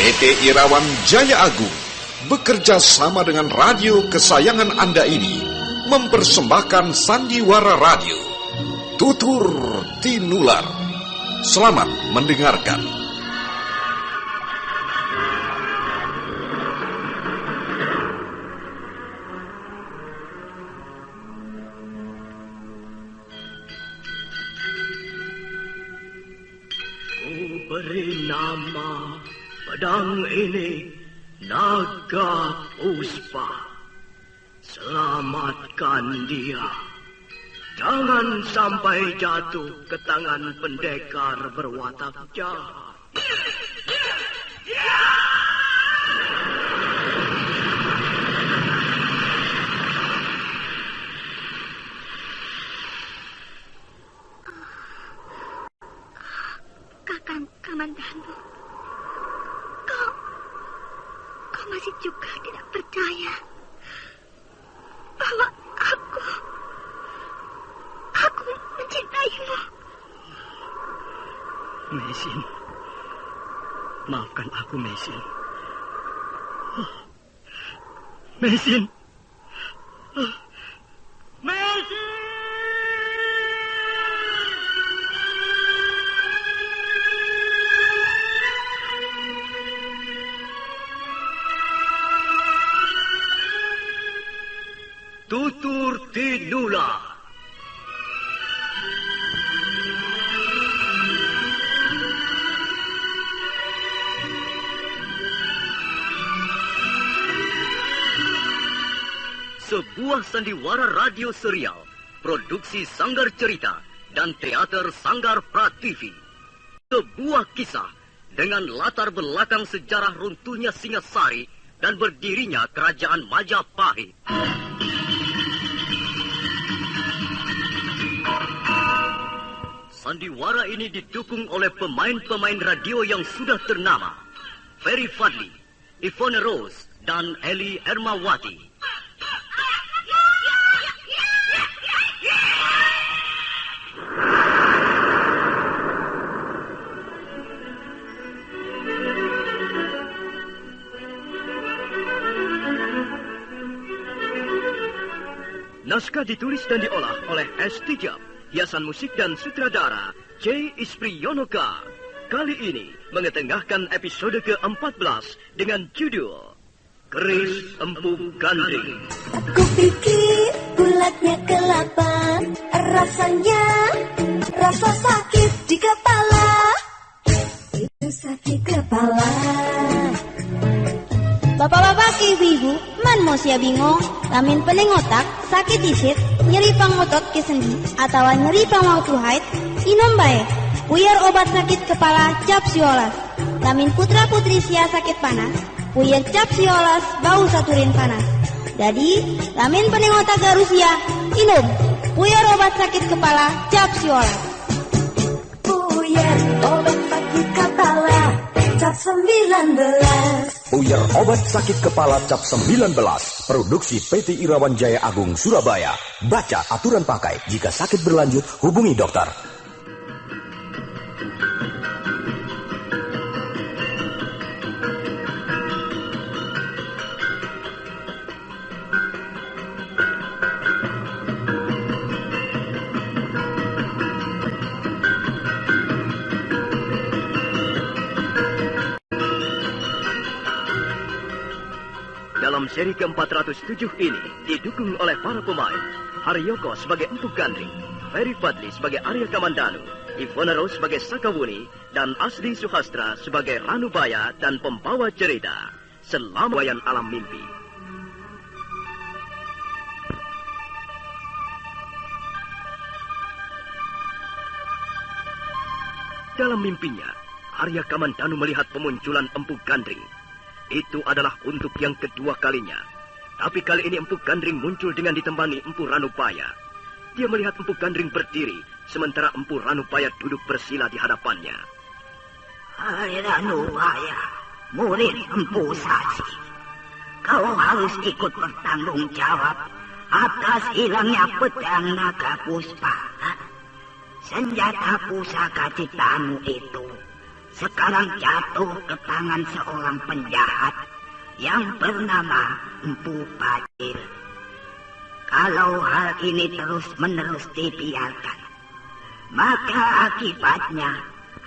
PT Irawan Jaya Agung bekerja sama dengan radio kesayangan Anda ini mempersembahkan Sandiwara Radio Tutur Tinular. Selamat mendengarkan. Beri nama pedang ini Naga Puspa. Selamatkan dia. Jangan sampai jatuh ke tangan pendekar berwatak jahat. Kamandanu, kau masih juga tidak percaya bahwa aku mencintaimu. Mesin, maafkan aku, Mesin. Mesin. Mesin! Tutur Tinular. Sebuah sandiwara radio serial, produksi Sanggar Cerita dan Teater Sanggar Prativi. Sebuah kisah dengan latar belakang sejarah runtuhnya Singasari dan berdirinya Kerajaan Majapahit. Sandiwara ini didukung oleh pemain-pemain radio yang sudah ternama, Ferry Fadli, Ivone Rose, dan Eli Ermawati. Naskah ditulis dan diolah oleh S. Tijab. Hiasan musik dan sutradara C. Ispriyonoka. Kali ini mengetengahkan episode ke-14 dengan judul Keris Empu Gandring. Aku pikir bulatnya kelapa, rasanya rasa sakit di kepala. Itu sakit kepala. Bapak-bapak, ibu-ibu, man mau sia bingung, lamin pening otak, sakit isit, nyeri pang otot ke sendi, atau nyeri pang waktu haid, inom bae, puyar obat sakit kepala cap siolas. Lamin putra-putri sia sakit panas, puyar cap siolas bau saturin panas. Jadi, lamin pening otak garusia, inom, puyar obat sakit kepala cap siolas. Puyar obat sakit kepala cap 19. Puyar obat sakit kepala cap 19. Produksi PT Irawan Jaya Agung Surabaya. Baca aturan pakai. Jika sakit berlanjut, hubungi dokter. Dalam seri ke-407 ini didukung oleh para pemain Haryoko sebagai Empu Gandring, Ferry Fadli sebagai Arya Kamandanu, Ivone Rose sebagai Sakawuni, dan Asli Suhastra sebagai Ranubaya dan pembawa cerita Selama Wayan Alam Mimpi. Dalam mimpinya, Arya Kamandanu melihat pemunculan Empu Gandring. Itu adalah untuk yang kedua kalinya. Tapi kali ini Empu Gandring muncul dengan ditemani Empu Ranubaya. Dia melihat Empu Gandring berdiri, sementara Empu Ranubaya duduk bersila di hadapannya. Hai Ranubaya, murid Empu Sasi. Kau harus ikut bertanggung jawab atas hilangnya pedang Naga Puspa. Senjata pusaka ciptaanmu itu sekarang jatuh ke tangan seorang penjahat yang bernama Empu Bajil. Kalau hal ini terus-menerus dibiarkan, maka akibatnya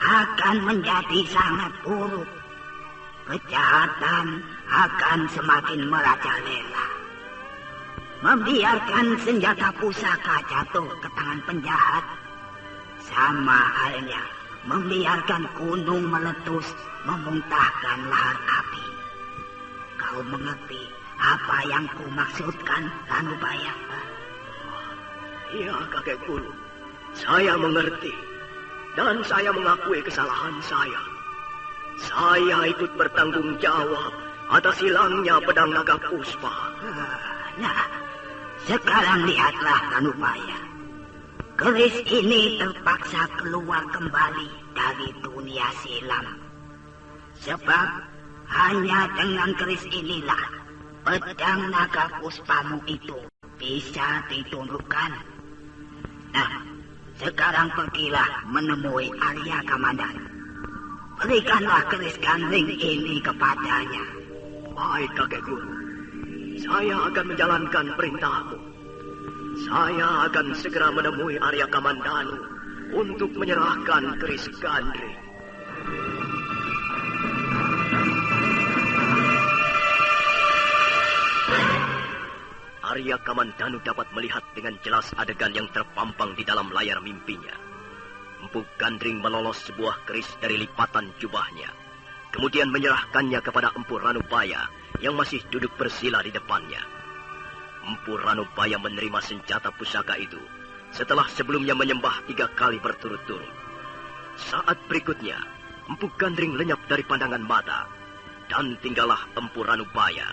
akan menjadi sangat buruk. Kejahatan akan semakin merajalela. Membiarkan senjata pusaka jatuh ke tangan penjahat sama halnya membiarkan gunung meletus memuntahkan lahar api. Kau mengerti apa yang ku maksudkan, Ranubaya? Iya, kakek guru. Saya mengerti. Dan saya mengakui kesalahan saya. Saya ikut bertanggung jawab atas hilangnya pedang naga puspa. Nah, sekarang lihatlah, Ranubaya. Keris ini terpaksa keluar kembali dari dunia silam. Sebab hanya dengan keris inilah pedang naga puspamu itu bisa ditundukkan. Nah, sekarang pergilah menemui Arya Kamandanu. Berikanlah keris gandring ini kepadanya. Baik, kakek guru. Saya akan menjalankan perintahmu. Saya akan segera menemui Arya Kamandanu untuk menyerahkan keris gandring. Arya Kamandanu dapat melihat dengan jelas adegan yang terpampang di dalam layar mimpinya. Empu Gandring melolos sebuah keris dari lipatan jubahnya, kemudian menyerahkannya kepada Empu Ranubaya yang masih duduk bersila di depannya. Empu Ranubaya menerima senjata pusaka itu setelah sebelumnya menyembah 3 kali berturut-turut. Saat berikutnya, Empu Gandring lenyap dari pandangan mata, dan tinggallah Empu Ranubaya.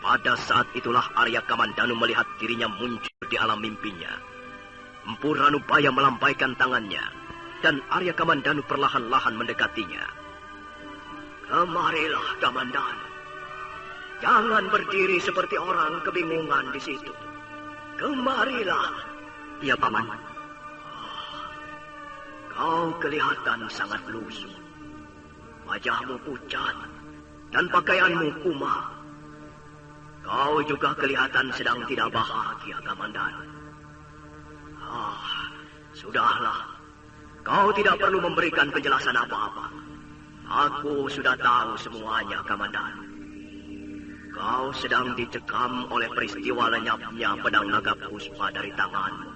Pada saat itulah Arya Kamandanu melihat dirinya muncul di alam mimpinya. Empu Ranubaya melampaikan tangannya, dan Arya Kamandanu perlahan-lahan mendekatinya. Kemarilah, Kamandanu. Jangan berdiri seperti orang kebingungan di situ. Kemarilah. Iya, Paman. Kau kelihatan sangat lusuh. Wajahmu pucat dan pakaianmu kumah. Kau juga kelihatan sedang tidak bahagia, Kamandanu. Sudahlah. Kau tidak perlu memberikan penjelasan apa-apa. Aku sudah tahu semuanya, Kamandanu. Kau sedang dicekam oleh peristiwa lenyapnya pedang naga puspa dari tanganmu.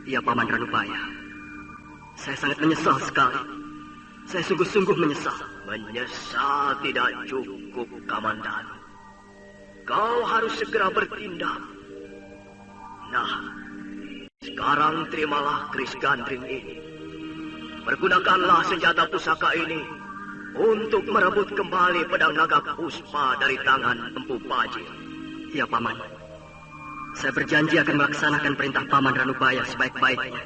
Iya, Paman Ranubaya. Saya sangat menyesal sekali. Saya sungguh-sungguh menyesal. Menyesal tidak cukup, Kamandanu. Kau harus segera bertindak. Nah, sekarang terimalah keris gandring ini. Pergunakanlah senjata pusaka ini untuk merebut kembali pedang naga puspa dari tangan Empu Bajil. Iya, Paman. Saya berjanji akan melaksanakan perintah Paman Ranubaya sebaik-baiknya.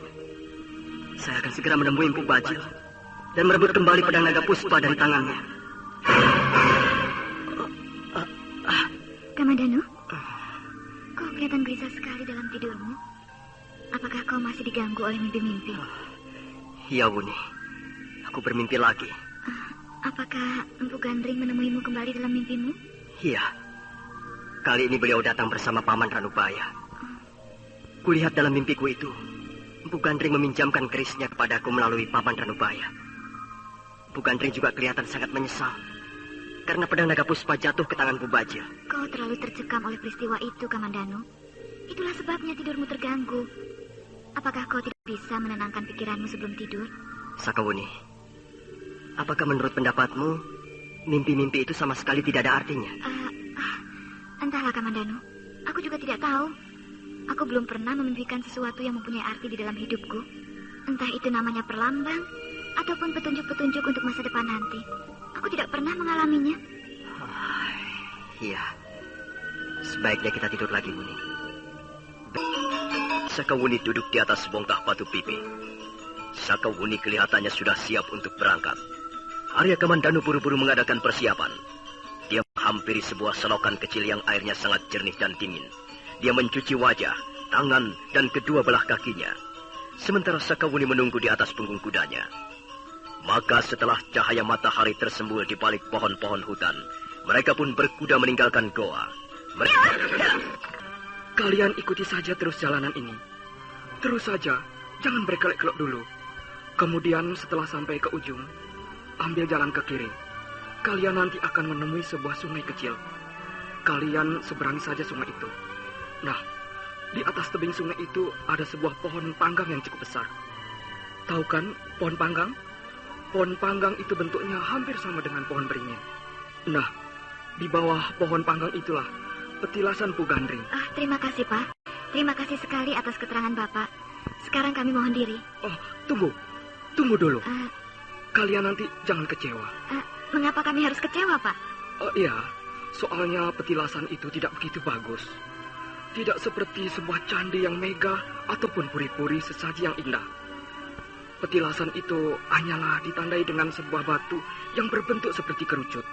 Saya akan segera menemui Empu Bajil dan merebut kembali pedang naga puspa dari tangannya. Kamandanu, kau kelihatan gelisah sekali dalam tidurmu. Apakah kau masih diganggu oleh mimpi-mimpi? Iya, Wuni. Aku bermimpi lagi. Apakah Empu Gandring menemuimu kembali dalam mimpimu? Iya. Kali ini beliau datang bersama Paman Ranubaya. Kulihat dalam mimpiku itu, Empu Gandring meminjamkan kerisnya kepadaku melalui Paman Ranubaya. Empu Gandring juga kelihatan sangat menyesal karena pedang naga puspa jatuh ke tangan Empu Bajil. Kau terlalu tercekam oleh peristiwa itu, Kamandanu. Itulah sebabnya tidurmu terganggu. Apakah kau tidak bisa menenangkan pikiranmu sebelum tidur? Sakawuni, apakah menurut pendapatmu mimpi-mimpi itu sama sekali tidak ada artinya? Entahlah, Kamandanu. Aku juga tidak tahu. Aku belum pernah memimpikan sesuatu yang mempunyai arti di dalam hidupku. Entah itu namanya perlambang ataupun petunjuk-petunjuk untuk masa depan nanti. Aku tidak pernah mengalaminya. Iya. Sebaiknya kita tidur lagi, Wuni. Sakawuni duduk di atas sebongkah batu pipi. Sakawuni kelihatannya sudah siap untuk berangkat. Arya Kamandanu buru-buru mengadakan persiapan. Dia menghampiri sebuah selokan kecil yang airnya sangat jernih dan dingin. Dia mencuci wajah, tangan, dan kedua belah kakinya. Sementara Sakawuni menunggu di atas punggung kudanya. Maka setelah cahaya matahari tersembul di balik pohon-pohon hutan, mereka pun berkuda meninggalkan goa. Kalian ikuti saja terus jalanan ini. Terus saja, jangan berkelok-kelok dulu. Kemudian setelah sampai ke ujung, ambil jalan ke kiri. Kalian nanti akan menemui sebuah sungai kecil. Kalian seberangi saja sungai itu. Nah, di atas tebing sungai itu ada sebuah pohon panggang yang cukup besar. Tahu kan pohon panggang? Pohon panggang itu bentuknya hampir sama dengan pohon beringin. Nah, di bawah pohon panggang itulah petilasan Pu Gandring. Terima kasih, Pak. Terima kasih sekali atas keterangan Bapak. Sekarang kami mohon diri. Oh, tunggu dulu. Kalian nanti jangan kecewa. Mengapa kami harus kecewa, Pak? Iya, soalnya petilasan itu tidak begitu bagus. Tidak seperti sebuah candi yang megah ataupun puri-puri sesaji yang indah. Petilasan itu hanyalah ditandai dengan sebuah batu yang berbentuk seperti kerucut.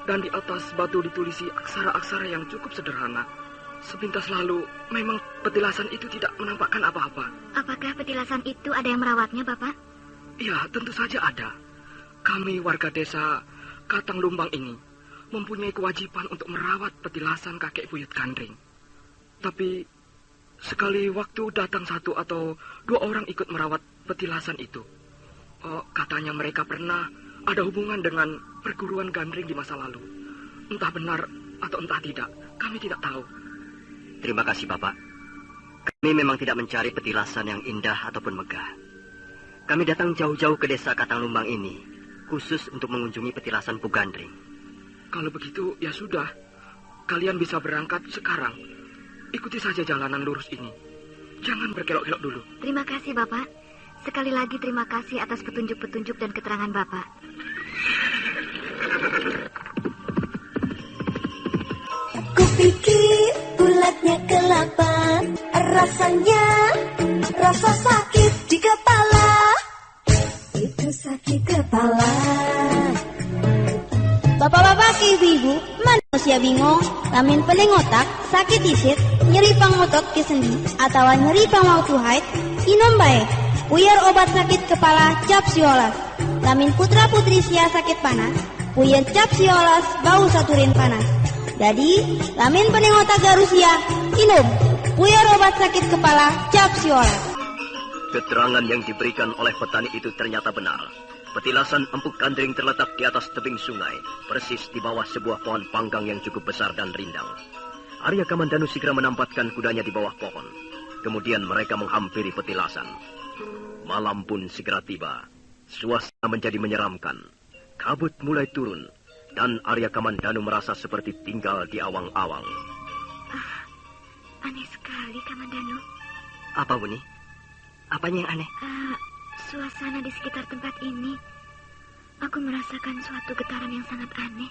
Dan di atas batu ditulisi aksara-aksara yang cukup sederhana. Sepintas lalu, memang petilasan itu tidak menampakkan apa-apa. Apakah petilasan itu ada yang merawatnya, Bapak? Ya, tentu saja ada. Kami warga desa Katang Lumbang ini mempunyai kewajiban untuk merawat petilasan kakek buyut Gandring. Tapi sekali waktu datang 1 atau 2 orang ikut merawat petilasan itu. Katanya mereka pernah ada hubungan dengan perguruan Gandring di masa lalu. Entah benar atau entah tidak, kami tidak tahu. Terima kasih, Bapak. Kami memang tidak mencari petilasan yang indah ataupun megah. Kami datang jauh-jauh ke desa Katang Lumbang ini, khusus untuk mengunjungi petilasan Pu Gandring. Kalau begitu, ya sudah. Kalian bisa berangkat sekarang. Ikuti saja jalanan lurus ini. Jangan berkelok-kelok dulu. Terima kasih, Bapak. Sekali lagi terima kasih atas petunjuk-petunjuk dan keterangan Bapak. Kupikir bulatnya kelapa, rasanya rasa sakit di kepala. Itu sakit kepala. Bapak-bapak, ibu-ibu, manusia bingung, lamin pening otak, sakit isit, nyeri pangotot ke sendi, atau nyeri pangwaktu haid, inom bae. Puyer obat sakit kepala cap siolas. Lamin putra putri sia sakit panas, puyer cap siolas bau saturin panas. Jadi, lamin pening otak garusia, inom. Puyer obat sakit kepala cap siolas. Keterangan yang diberikan oleh petani itu ternyata benar. Petilasan Empu Gandring terletak di atas tebing sungai, persis di bawah sebuah pohon panggang yang cukup besar dan rindang. Arya Kamandanu segera menampatkan kudanya di bawah pohon. Kemudian mereka menghampiri petilasan. Malam pun segera tiba. Suasana menjadi menyeramkan. Kabut mulai turun, dan Arya Kamandanu merasa seperti tinggal di awang-awang. Aneh sekali, Kamandanu. Apa, Buni? Apanya yang aneh? Suasana di sekitar tempat ini, aku merasakan suatu getaran yang sangat aneh.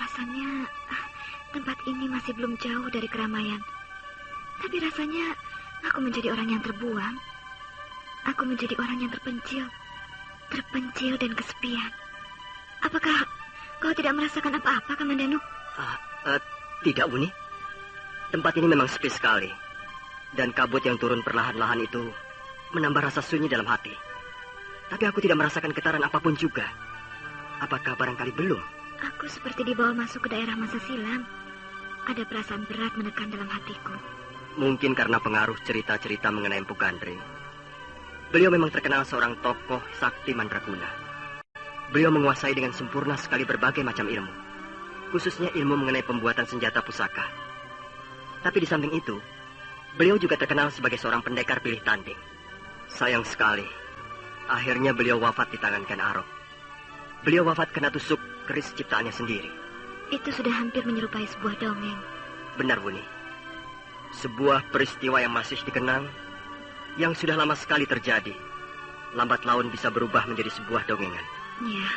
Rasanya tempat ini masih belum jauh dari keramaian. Tapi rasanya aku menjadi orang yang terbuang. Aku menjadi orang yang terpencil dan kesepian. Apakah kau tidak merasakan apa-apa, Kamandanu? Tidak, Buni. Tempat ini memang sepi sekali. Dan kabut yang turun perlahan-lahan itu menambah rasa sunyi dalam hati. Tapi aku tidak merasakan getaran apapun juga. Apakah barangkali belum? Aku seperti dibawa masuk ke daerah masa silam. Ada perasaan berat menekan dalam hatiku. Mungkin karena pengaruh cerita-cerita mengenai Empu Gandring. Beliau memang terkenal seorang tokoh sakti mandraguna. Beliau menguasai dengan sempurna sekali berbagai macam ilmu. Khususnya ilmu mengenai pembuatan senjata pusaka. Tapi di samping itu, beliau juga terkenal sebagai seorang pendekar pilih tanding. Sayang sekali, akhirnya beliau wafat di tangan Ken Arok. Beliau wafat kena tusuk keris ciptaannya sendiri. Itu sudah hampir menyerupai sebuah dongeng. Benar, Buni. Sebuah peristiwa yang masih dikenang, yang sudah lama sekali terjadi. Lambat laun bisa berubah menjadi sebuah dongengan. Ya,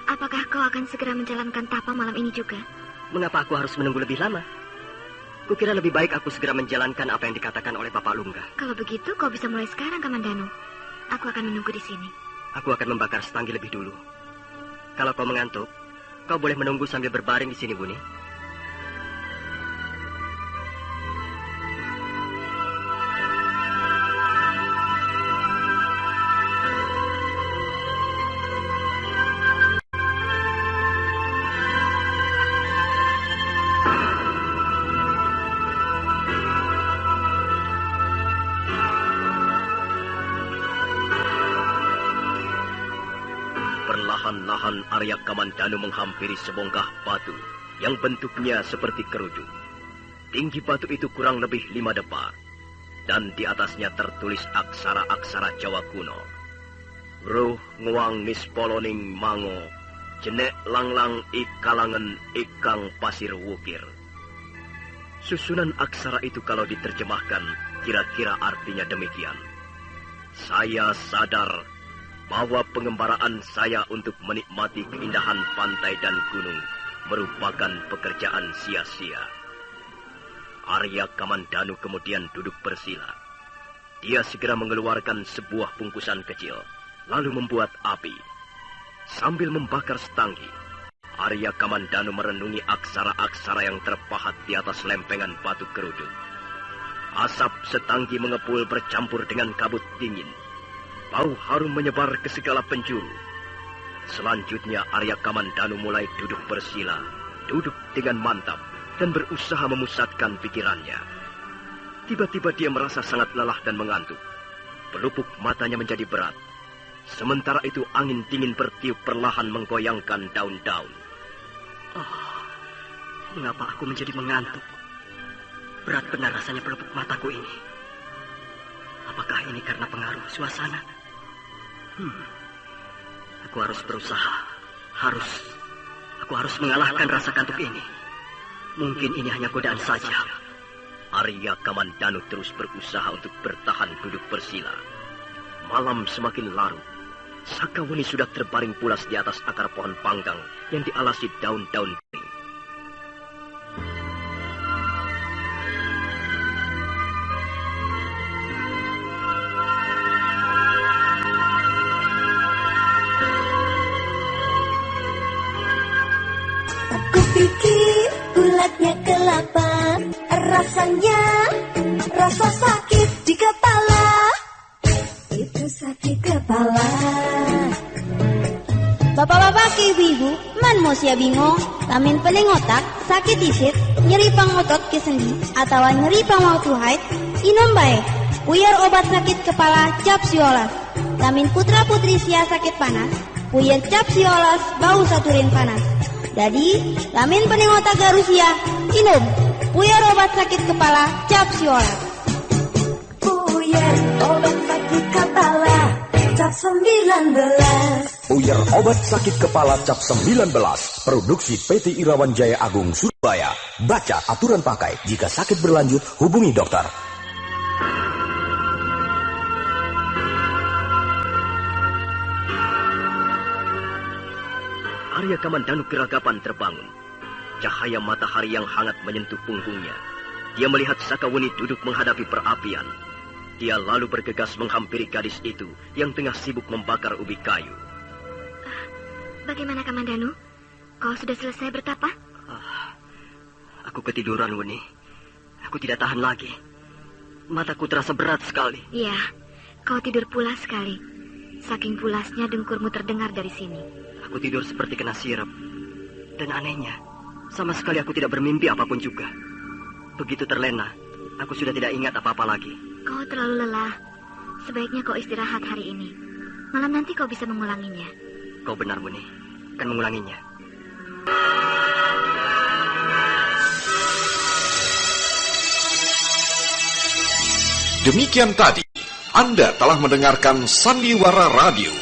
apakah kau akan segera menjalankan tapa malam ini juga? Mengapa aku harus menunggu lebih lama? Kukira lebih baik aku segera menjalankan apa yang dikatakan oleh Bapak Lungga. Kalau begitu, kau bisa mulai sekarang, Kamandanu. Aku akan menunggu di sini. Aku akan membakar setanggi lebih dulu. Kalau kau mengantuk, kau boleh menunggu sambil berbaring di sini, Buni. Perlahan-lahan Arya Kamandanu menghampiri sebongkah batu yang bentuknya seperti kerucut. Tinggi batu itu kurang lebih 5 depa, dan di atasnya tertulis aksara-aksara Jawa kuno. Ruh nguang nispoloning mango, jenek langlang ikalangen ikang pasir wukir. Susunan aksara itu kalau diterjemahkan, kira-kira artinya demikian. Saya sadar bahwa pengembaraan saya untuk menikmati keindahan pantai dan gunung merupakan pekerjaan sia-sia. Arya Kamandanu kemudian duduk bersila. Dia segera mengeluarkan sebuah bungkusan kecil, lalu membuat api. Sambil membakar setangki, Arya Kamandanu merenungi aksara-aksara yang terpahat di atas lempengan batu kerucut. Asap setangki mengepul bercampur dengan kabut dingin. Bau harum menyebar ke segala penjuru. Selanjutnya Arya Kamandanu mulai duduk bersila, duduk dengan mantap, dan berusaha memusatkan pikirannya. Tiba-tiba dia merasa sangat lelah dan mengantuk. Pelupuk matanya menjadi berat. Sementara itu angin dingin bertiup perlahan menggoyangkan daun-daun. Mengapa aku menjadi mengantuk? Berat benar rasanya pelupuk mataku ini. Apakah ini karena pengaruh suasana? Aku harus berusaha. Aku harus mengalahkan rasa kantuk ini. Mungkin ini hanya godaan saja. Arya Kamandanu terus berusaha untuk bertahan duduk bersila. Malam semakin larut. Sakawuni sudah terbaring pulas di atas akar pohon panggang yang dialasi daun-daun kering. Aku pikir bulatnya kelapa, rasanya rasa sakit di kepala. Itu sakit kepala. Bapak-bapak ke ibu-ibu, man mau sia bingung, lamin pening otak, sakit isit, nyeri pangotot ke sendi, atau nyeri pangwaktu haid, inom baik, puyer obat sakit kepala cap siolas. Lamin putra-putri sia sakit panas, puyer cap siolas bau saturin panas. Jadi, lamin pening otak garusia, inom, puyer obat sakit kepala cap siolas. Puyer obat sakit kepala cap 19. Puyer obat sakit kepala cap 19. Produksi PT Irawan Jaya Agung Surabaya. Baca aturan pakai. Jika sakit berlanjut, hubungi dokter. Arya Kamandanu geragapan terbangun. Cahaya matahari yang hangat menyentuh punggungnya. Dia melihat Sakawuni duduk menghadapi perapian. Dia lalu bergegas menghampiri gadis itu yang tengah sibuk membakar ubi kayu. Bagaimana Kamandanu? Kau sudah selesai bertapa? Aku ketiduran, Wuni. Aku tidak tahan lagi. Mataku terasa berat sekali. Iya, kau tidur pulas sekali. Saking pulasnya dengkurmu terdengar dari sini. Aku tidur seperti kena sirap. Dan anehnya, sama sekali aku tidak bermimpi apapun juga. Begitu terlena, aku sudah tidak ingat apa-apa lagi. Kau terlalu lelah. Sebaiknya kau istirahat hari ini. Malam nanti kau bisa mengulanginya. Kau benar, Wuni. Akan mengulanginya. Demikian tadi, Anda telah mendengarkan Sandiwara Radio,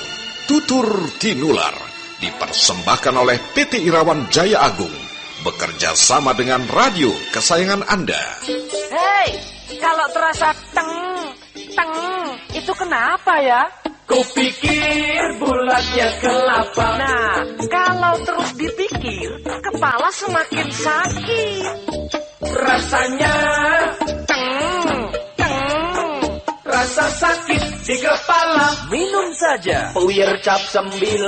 Tutur Tinular, dipersembahkan oleh PT Irawan Jaya Agung, bekerja sama dengan radio kesayangan Anda. Hei, kalau terasa teng, itu kenapa ya? Kupikir bulatnya kelapa. Nah, kalau terus dipikir, kepala semakin sakit. Rasanya rasa sakit di kepala. Minum saja Puyer cap 19.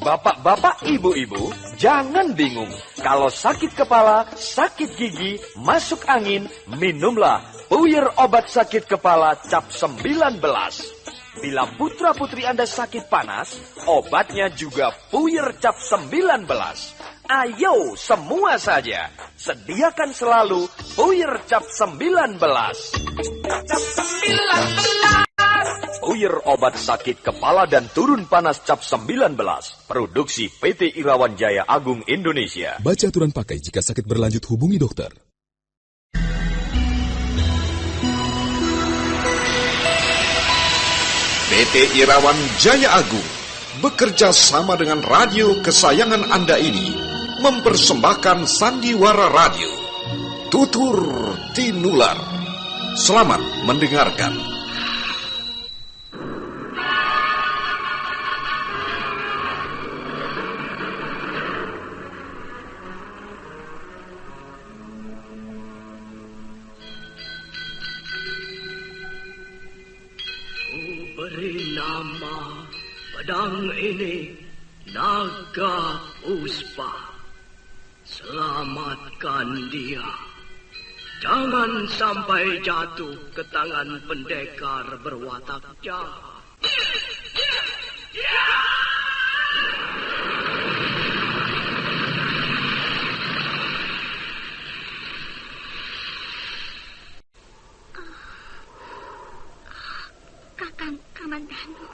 Bapak-bapak, ibu-ibu, jangan bingung. Kalau sakit kepala, sakit gigi, masuk angin, minumlah Puyer obat sakit kepala cap 19. Bila putra-putri Anda sakit panas, obatnya juga Puyer cap 19. Ayo semua saja, sediakan selalu Puyer cap 19. Cap 19. Puyer obat sakit kepala dan turun panas cap 19. Produksi PT Irawan Jaya Agung Indonesia. Baca aturan pakai jika sakit berlanjut hubungi dokter. PT Irawan Jaya Agung bekerja sama dengan radio kesayangan Anda ini mempersembahkan sandiwara radio Tutur Tinular. Selamat mendengarkan. Beri nama pedang ini Naga Puspa. Selamatkan dia. Jangan sampai jatuh ke tangan pendekar berwatak jahat. Kakang Kamandanu,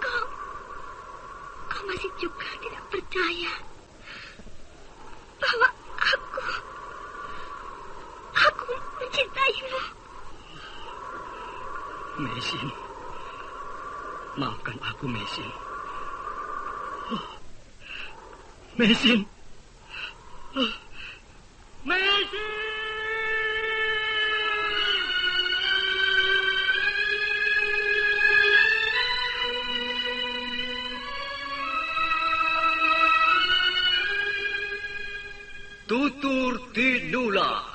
kau masih juga tidak percaya bahwa aku mencintaimu. Mesin, maafkan aku, Mesin. Mesin. Mesin. Tutur Tinular.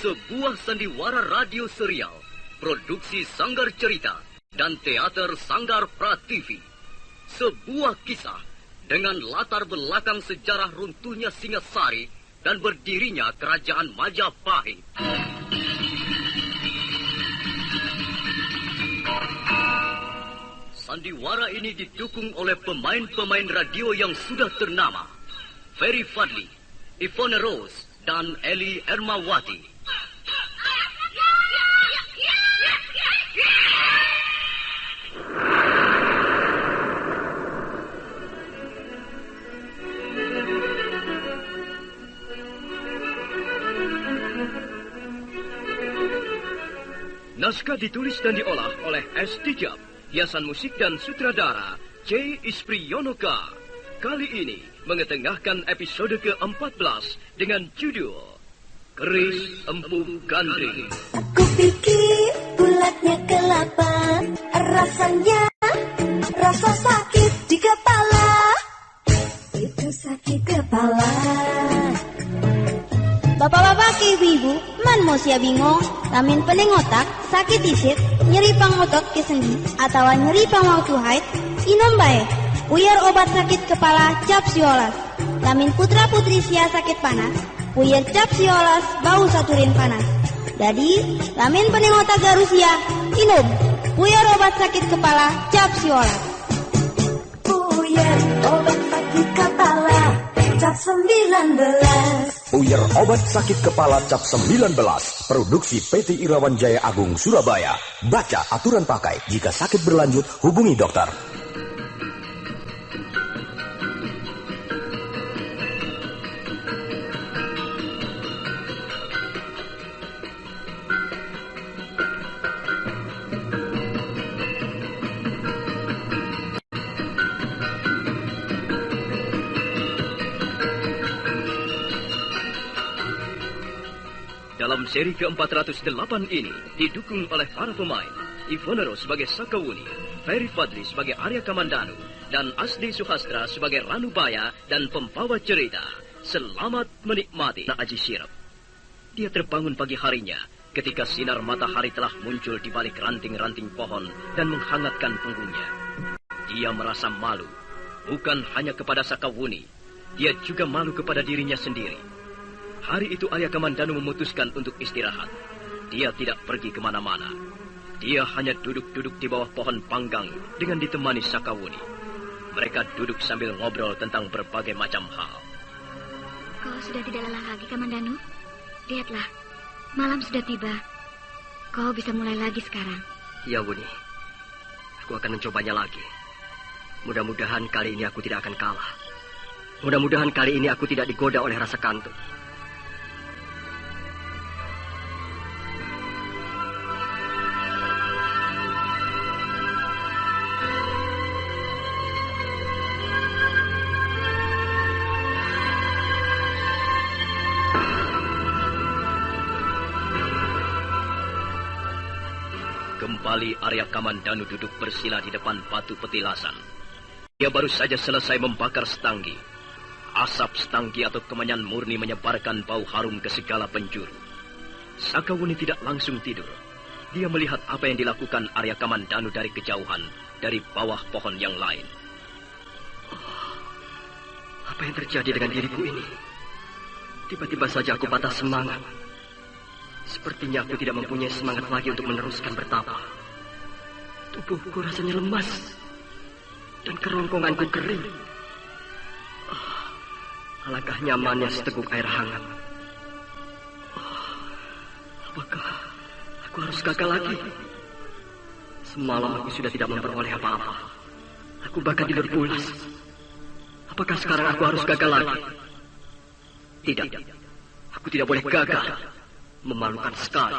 Sebuah sandiwara radio serial, produksi Sanggar Cerita dan Teater Sanggar Prativi. Sebuah kisah dengan latar belakang sejarah runtuhnya Singasari dan berdirinya Kerajaan Majapahit. Sandiwara ini didukung oleh pemain-pemain radio yang sudah ternama, Ferry Fadli, Ivone Rose, dan Eli Ermawati. Naskah ditulis dan diolah oleh S. Tijab, hiasan musik dan sutradara C. Ispriyonoka. Kali ini mengetengahkan episode ke-14 dengan judul Keris Empu Gandring. Aku pikir bulatnya kelapa, rasanya rasa sakit di kepala. Itu sakit kepala. Bapak-bapak, ibu-ibu, man mau sia bingung, lamin pening otak, sakit isit, nyeri pangotot ke sendi, atau nyeri pangwaktu haid, inom bae, puyer obat sakit kepala cap siolas. Lamin putra-putri sia sakit panas, puyer cap siolas bau saturin panas. Jadi, lamin pening otak garusia, inom, puyer obat sakit kepala cap siolas. Puyer obat sakit kepala cap 19. Puyer obat sakit kepala cap 19. Produksi PT Irawan Jaya Agung Surabaya. Baca aturan pakai. Jika sakit berlanjut, hubungi dokter. Dalam seri ke-408 ini didukung oleh para pemain Ivone Rose sebagai Sakawuni, Ferry Fadli sebagai Arya Kamandanu, dan Asdi Suhastra sebagai Ranubaya dan pembawa cerita. Selamat menikmati Aji Sirap. Dia terbangun pagi harinya ketika sinar matahari telah muncul di balik ranting-ranting pohon dan menghangatkan punggungnya. Dia merasa malu, bukan hanya kepada Sakawuni, dia juga malu kepada dirinya sendiri. Hari itu Arya Kamandanu memutuskan untuk istirahat. Dia tidak pergi kemana-mana. Dia hanya duduk-duduk di bawah pohon panggang dengan ditemani Sakawuni. Mereka duduk sambil ngobrol tentang berbagai macam hal. Kau sudah tidak lelah lagi, Kamandanu? Lihatlah, malam sudah tiba. Kau bisa mulai lagi sekarang. Ya, Wuni. Aku akan mencobanya lagi. Mudah-mudahan kali ini aku tidak akan kalah. Mudah-mudahan kali ini aku tidak digoda oleh rasa kantuk. Kembali Arya Kamandanu duduk bersila di depan batu petilasan. Dia baru saja selesai membakar setanggi. Asap setanggi atau kemenyan murni menyebarkan bau harum ke segala penjuru. Sakawuni tidak langsung tidur. Dia melihat apa yang dilakukan Arya Kamandanu dari kejauhan, dari bawah pohon yang lain. Apa yang terjadi dengan diriku ini? Tiba-tiba saja aku patah semangat. Sepertinya aku tidak mempunyai semangat lagi untuk meneruskan bertapa. Tubuhku rasanya lemas. Dan kerongkonganku kering. Alangkah nyamannya seteguk air hangat. Apakah aku harus gagal lagi? Semalam aku sudah tidak memperoleh apa-apa. Aku bahkan tidur pulas. Apakah sekarang aku harus gagal lagi? Tidak. Aku tidak boleh gagal. Memalukan sekali.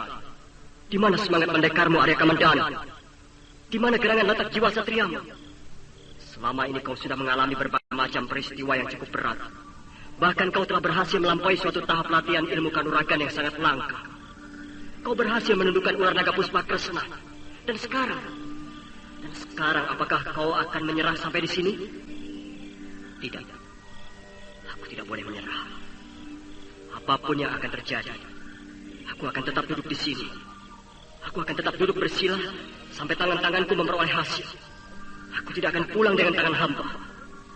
Di mana semangat pendekarmu, Arya Kamandanu? Di mana gerangan letak jiwa satriamu? Selama ini kau sudah mengalami berbagai macam peristiwa yang cukup berat. Bahkan kau telah berhasil melampaui suatu tahap latihan ilmu kanuragan yang sangat langka. Kau berhasil menundukkan ular naga Puspa Kresna. Dan sekarang apakah kau akan menyerah sampai di sini? Tidak. Aku tidak boleh menyerah. Apapun yang akan terjadi, aku akan tetap duduk di sini. Aku akan tetap duduk bersila sampai tangan-tanganku memperoleh hasil. Aku tidak akan pulang dengan tangan hampa.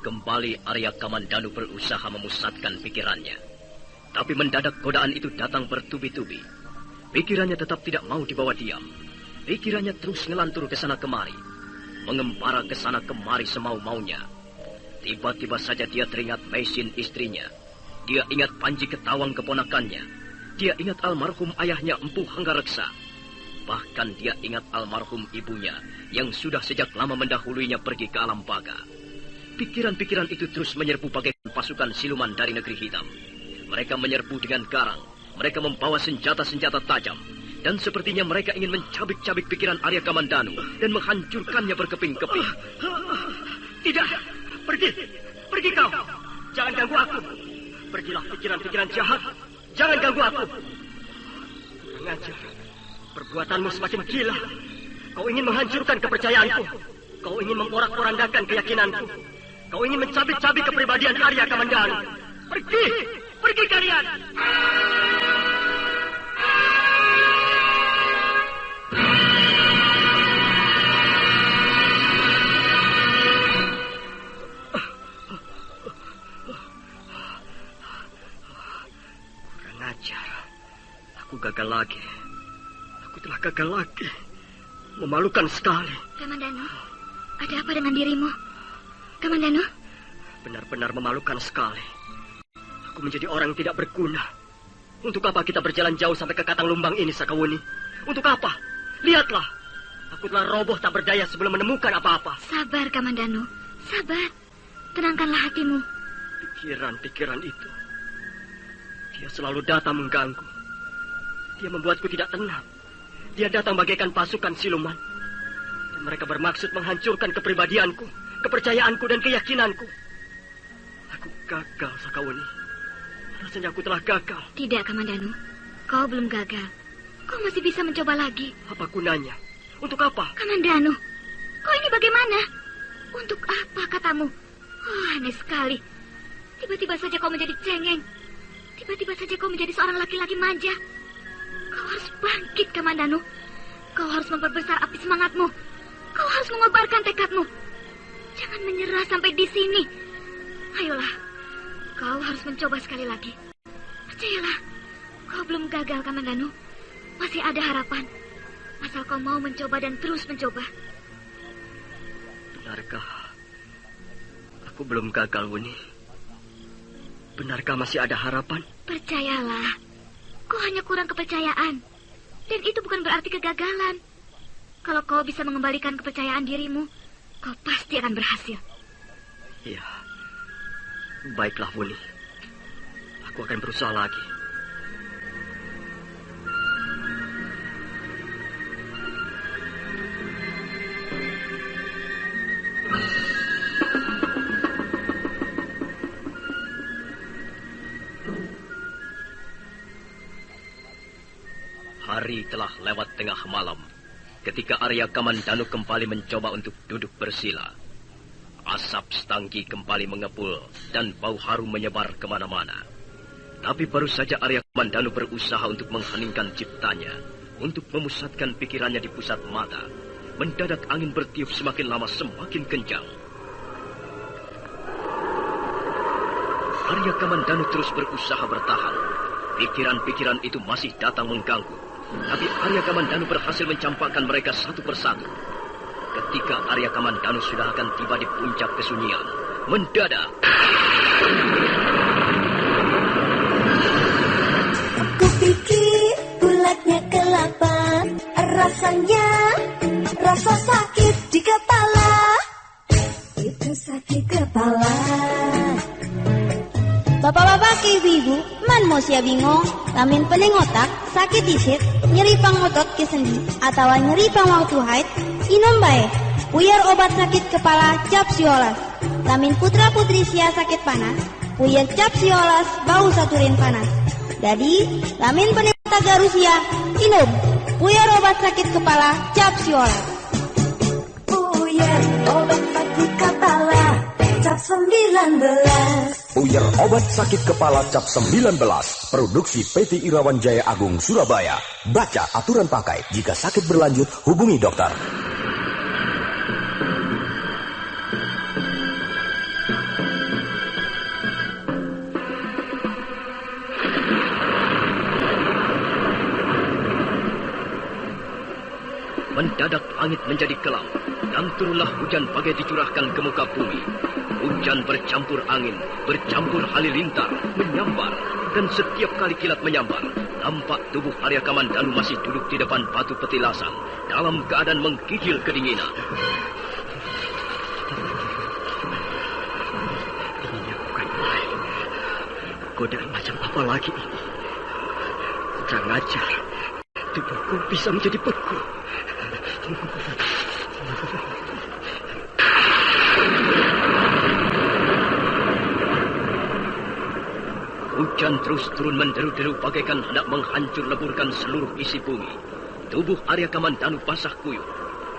Kembali Arya Kamandanu berusaha memusatkan pikirannya. Tapi mendadak godaan itu datang bertubi-tubi. Pikirannya tetap tidak mau dibawa diam. Pikirannya terus ngelantur ke sana kemari. Mengembara ke sana kemari semau-maunya. Tiba-tiba saja dia teringat Maisin istrinya. Dia ingat Panji Ketawang keponakannya. Dia ingat almarhum ayahnya Empu Hanggareksa. Bahkan dia ingat almarhum ibunya yang sudah sejak lama mendahuluinya pergi ke alam baga. Pikiran-pikiran itu terus menyerbu bagaikan pasukan siluman dari negeri hitam. Mereka menyerbu dengan garang. Mereka membawa senjata-senjata tajam. Dan sepertinya mereka ingin mencabik-cabik pikiran Arya Kamandanu dan menghancurkannya berkeping-keping. Tidak! Pergi kau! Jangan ganggu aku! Pergilah pikiran-pikiran jahat! Jangan ganggu aku! Ngajar, perbuatanmu semakin gila. Kau ingin menghancurkan kepercayaanku. Kau ingin memporak-porandakan keyakinanku. Kau ingin mencabik-cabik kepribadian Arya Kamandanu. Pergi kalian! Kurang ajar. Aku gagal lagi. Aku telah gagal lagi. Memalukan sekali. Kamandanu, ada apa dengan dirimu? Kamandanu? Benar-benar memalukan sekali. Aku menjadi orang yang tidak berguna. Untuk apa kita berjalan jauh sampai ke Katang Lumbang ini, Sakawuni? Untuk apa? Lihatlah. Aku telah roboh tak berdaya sebelum menemukan apa-apa. Sabar, Kamandanu. Sabar. Tenangkanlah hatimu. Pikiran-pikiran itu. Dia selalu datang mengganggu. Dia membuatku tidak tenang. Dia datang bagaikan pasukan siluman. Dan mereka bermaksud menghancurkan kepribadianku, kepercayaanku, dan keyakinanku. Aku gagal, Sakawuni. Rasanya aku telah gagal. Tidak, Kamandanu. Kau belum gagal. Kau masih bisa mencoba lagi. Apa gunanya? Untuk apa? Kamandanu, kau ini bagaimana? Untuk apa katamu? Oh, aneh sekali. Tiba-tiba saja kau menjadi cengeng. Tiba-tiba saja kau menjadi seorang laki-laki manja. Kau harus bangkit, Kamandanu. Kau harus memperbesar api semangatmu. Kau harus mengobarkan tekadmu. Jangan menyerah sampai di sini. Ayolah, kau harus mencoba sekali lagi. Percayalah, kau belum gagal, Kamandanu. Masih ada harapan. Asal kau mau mencoba dan terus mencoba. Benarkah Aku belum gagal, Wuni. Benarkah masih ada harapan? Percayalah, kau hanya kurang kepercayaan. Dan itu bukan berarti kegagalan. Kalau kau bisa mengembalikan kepercayaan dirimu, kau pasti akan berhasil. Iya. Baiklah, Wuni. Aku akan berusaha lagi. Hari telah lewat tengah malam ketika Arya Kamandanu kembali mencoba untuk duduk bersila. Asap setangki kembali mengepul dan bau harum menyebar kemana-mana. Tapi baru saja Arya Kamandanu berusaha untuk mengheningkan ciptanya, untuk memusatkan pikirannya di pusat mata, mendadak angin bertiup semakin lama semakin kencang. Arya Kamandanu terus berusaha bertahan. Pikiran-pikiran itu masih datang mengganggu. Tapi Arya Kamandanu berhasil mencampakkan mereka satu persatu. Ketika Arya Kamandanu sudah akan tiba di puncak kesunyian, mendadak aku pikir bulatnya kelapa, rasanya rasa sakit di kepala. Itu sakit kepala. Bapak-bapak ke ibu-ibu, man mau sia bingung, lamin pening otak, sakit isit, nyeri pangotot ke sendi, atau nyeri pangwaktu haid, inom bae, puyar obat sakit kepala cap siolas. Lamin putra-putri sia sakit panas, puyar cap siolas bau saturin panas. Jadi, lamin pening otak garusia, inom, puyar obat sakit kepala cap siolas. Puyar obat sakit kepala cap 19. Puyar obat sakit kepala cap 19, produksi PT Irawan Jaya Agung Surabaya. Baca aturan pakai, jika sakit berlanjut hubungi dokter. mendadak langit menjadi gelap dan turunlah hujan bagai dicurahkan ke muka bumi. Hujan bercampur angin, bercampur halilintar, menyambar, dan setiap kali kilat menyambar, nampak tubuh Arya Kamandanu masih duduk di depan batu petilasan dalam keadaan menggigil kedinginan. Dinginnya bukan main. Godaan macam apa lagi ini? Kurang ajar. Tubuhku bisa menjadi beku. Hujan terus turun menderu-deru bagaikan hendak menghancur leburkan seluruh isi bumi. Tubuh Arya Kamandanu basah kuyup.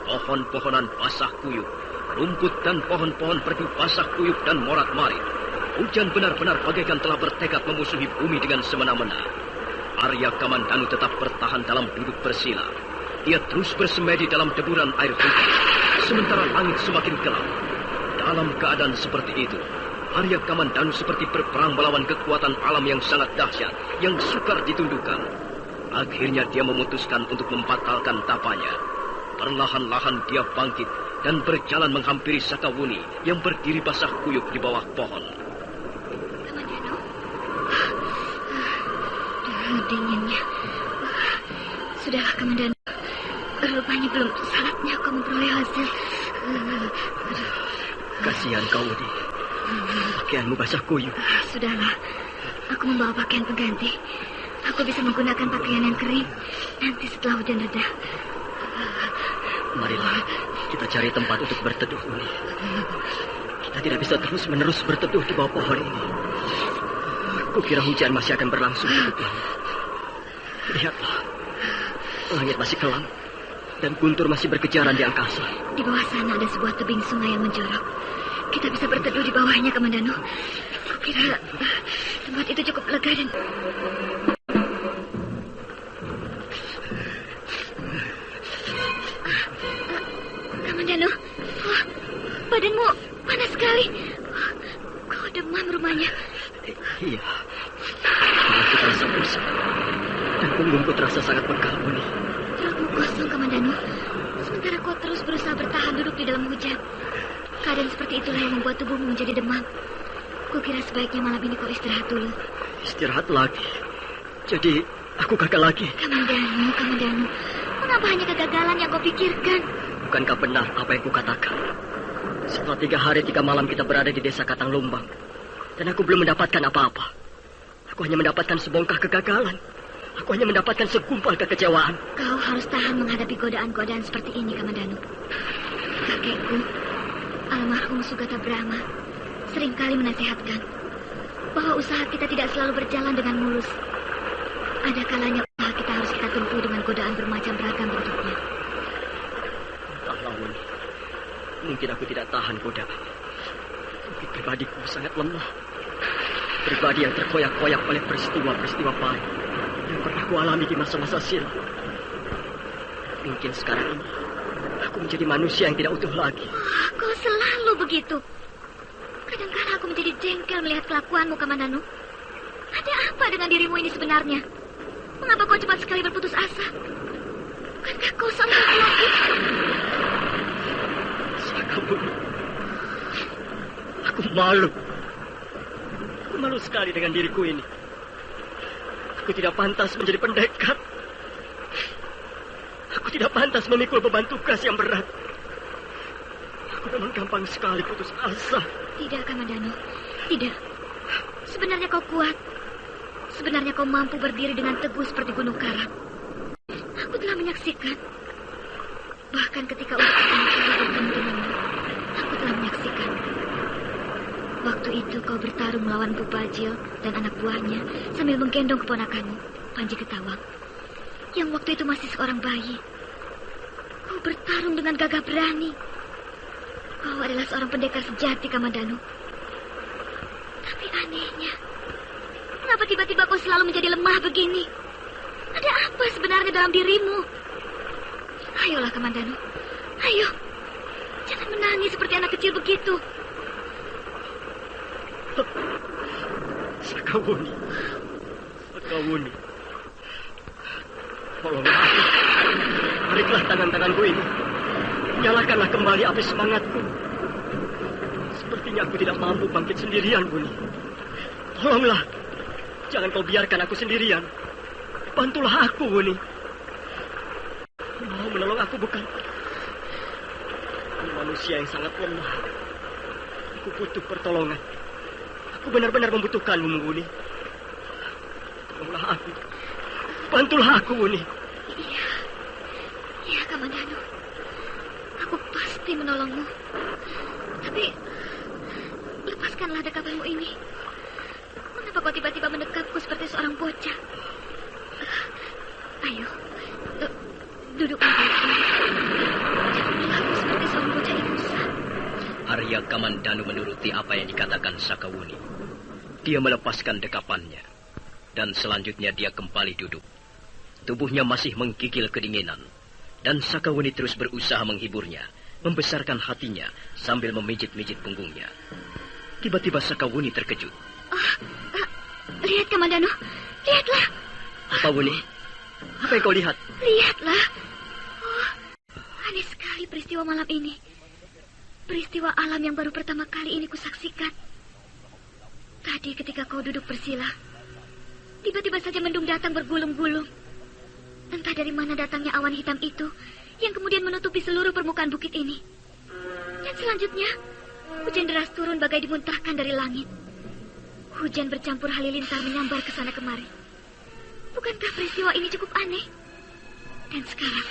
Pohon-pohonan basah kuyup. Rumput dan pohon-pohon perdu basah kuyup dan morat-marit. Hujan benar-benar bagaikan telah bertekad memusuhi bumi dengan semena-mena. Arya Kamandanu tetap bertahan dalam duduk bersila. Ia terus bersemedi dalam deburan air hujan. Sementara langit semakin gelap. Dalam keadaan seperti itu, Arya Kamandanu seperti berperang melawan kekuatan alam yang sangat dahsyat, yang sukar ditundukkan. Akhirnya dia memutuskan untuk membatalkan tapanya. Perlahan-lahan dia bangkit dan berjalan menghampiri Sakawuni yang berdiri basah kuyup di bawah pohon. Kamandanu, dinginnya. Sudahlah Kamandanu, rupanya belum saatnya kau memperoleh hasil. Kasihan kau, Wudi. Pakaianmu basah kuyup. Sudahlah, aku membawa pakaian pengganti. Aku bisa menggunakan pakaian yang kering nanti setelah hujan reda. Marilah, kita cari tempat untuk berteduh, Wudi. Kita tidak bisa terus-menerus berteduh di bawah pohon ini. Kukira hujan masih akan berlangsung cukup lama. Lihatlah, langit masih kelam dan guntur masih berkejaran di angkasa. Di bawah sana ada sebuah tebing sungai yang menjorok. Kita bisa berteduh di bawahnya, Kamandanu. Kukira tempat itu cukup lega dan... Kamandanu, badanmu panas sekali. Kau demam rumahnya. Iya, aku terasa pusing dan punggungku terasa sangat pegal, Wuni. Perutmu kosong, Kamandanu. Sementara kau terus berusaha bertahan duduk di dalam hujan. Keadaan seperti itulah yang membuat tubuhmu menjadi demam. Kukira sebaiknya malam ini kau istirahat dulu. Istirahat lagi? Jadi aku gagal lagi? Kamandanu. Mengapa hanya kegagalan yang kau pikirkan? Bukankah benar apa yang kukatakan? Setelah 3 hari 3 malam kita berada di desa Katang Lumbang, dan aku belum mendapatkan apa-apa. Aku hanya mendapatkan sebongkah kegagalan. Aku hanya mendapatkan segumpal kekecewaan. Kau harus tahan menghadapi godaan-godaan seperti ini, Kamandanu. Kakekku, almarhum Sugata Brahma, seringkali menasihatkan bahwa usaha kita tidak selalu berjalan dengan mulus. Ada kalanya usaha kita harus kita tempuh dengan godaan bermacam beragam bentuknya. Entahlah, Wuni. Mungkin aku tidak tahan godaan. Tapi pribadiku sangat lemah. Pribadi yang terkoyak-koyak oleh peristiwa-peristiwa pahit yang pernah kualami di masa-masa silam. Mungkin sekarang ini aku menjadi manusia yang tidak utuh lagi. Kau selalu begitu. Kadang-kadang aku menjadi jengkel melihat kelakuanmu, Kamandanu. Ada apa dengan dirimu ini sebenarnya? Mengapa kau cepat sekali berputus asa? Bukankah kau seorang laki-laki? Sakawuni, aku malu. Aku malu sekali dengan diriku ini. Aku tidak pantas menjadi pendekar. Aku tidak pantas memikul beban tugas yang berat. Aku memang gampang sekali putus asa. Tidak, Kamandanu. Tidak. Sebenarnya kau kuat. Sebenarnya kau mampu berdiri dengan teguh seperti gunung karang. Aku telah menyaksikan. Bahkan ketika untuk pertama kali bertemu denganmu, aku telah menyaksikan. Waktu itu kau bertarung melawan Empu Bajil dan anak buahnya sambil menggendong keponakanmu, Panji Ketawang, yang waktu itu masih seorang bayi. Kau bertarung dengan gagah berani. Kau adalah seorang pendekar sejati, Kamandanu. Tapi anehnya, kenapa tiba-tiba kau selalu menjadi lemah begini? Ada apa sebenarnya dalam dirimu? Ayolah, Kamandanu. Ayo. Jangan menangis seperti anak kecil begitu. Sakawuni. Tolonglah aku. Tariklah tangan-tanganku ini. Nyalakanlah kembali api semangatku. Sepertinya aku tidak mampu bangkit sendirian, Wuni. Tolonglah. Jangan kau biarkan aku sendirian. Bantulah aku, Wuni. Mau menolong aku bukan? Aku manusia yang sangat lemah. Aku butuh pertolongan. Aku benar-benar membutuhkanmu, Wuni. Tolonglah aku. Bantulah aku, Wuni. Iya, Kamandanu. Aku pasti menolongmu. Tapi lepaskanlah dekapanmu ini. Mengapa kau tiba-tiba mendekapku seperti seorang bocah? Ayo, duduk lagi. Jangan berlaku seperti seorang bocah ingusa. Arya Kamandanu menuruti apa yang dikatakan Sakawuni. Dia melepaskan dekapannya. Dan selanjutnya dia kembali duduk. Tubuhnya masih menggigil kedinginan. Dan Sakawuni terus berusaha menghiburnya, membesarkan hatinya sambil memijit-mijit punggungnya. Tiba-tiba Sakawuni terkejut. Lihat, Kamandanu. Lihatlah. Apa, Wuni? Apa yang kau lihat? Lihatlah. Oh, aneh sekali peristiwa malam ini. Peristiwa alam yang baru pertama kali ini kusaksikan. Tadi ketika kau duduk bersila, tiba-tiba saja mendung datang bergulung-gulung. Entah dari mana datangnya awan hitam itu yang kemudian menutupi seluruh permukaan bukit ini. Dan selanjutnya, hujan deras turun bagai dimuntahkan dari langit. Hujan bercampur halilintar menyambar ke sana kemari. Bukankah peristiwa ini cukup aneh? Dan sekarang,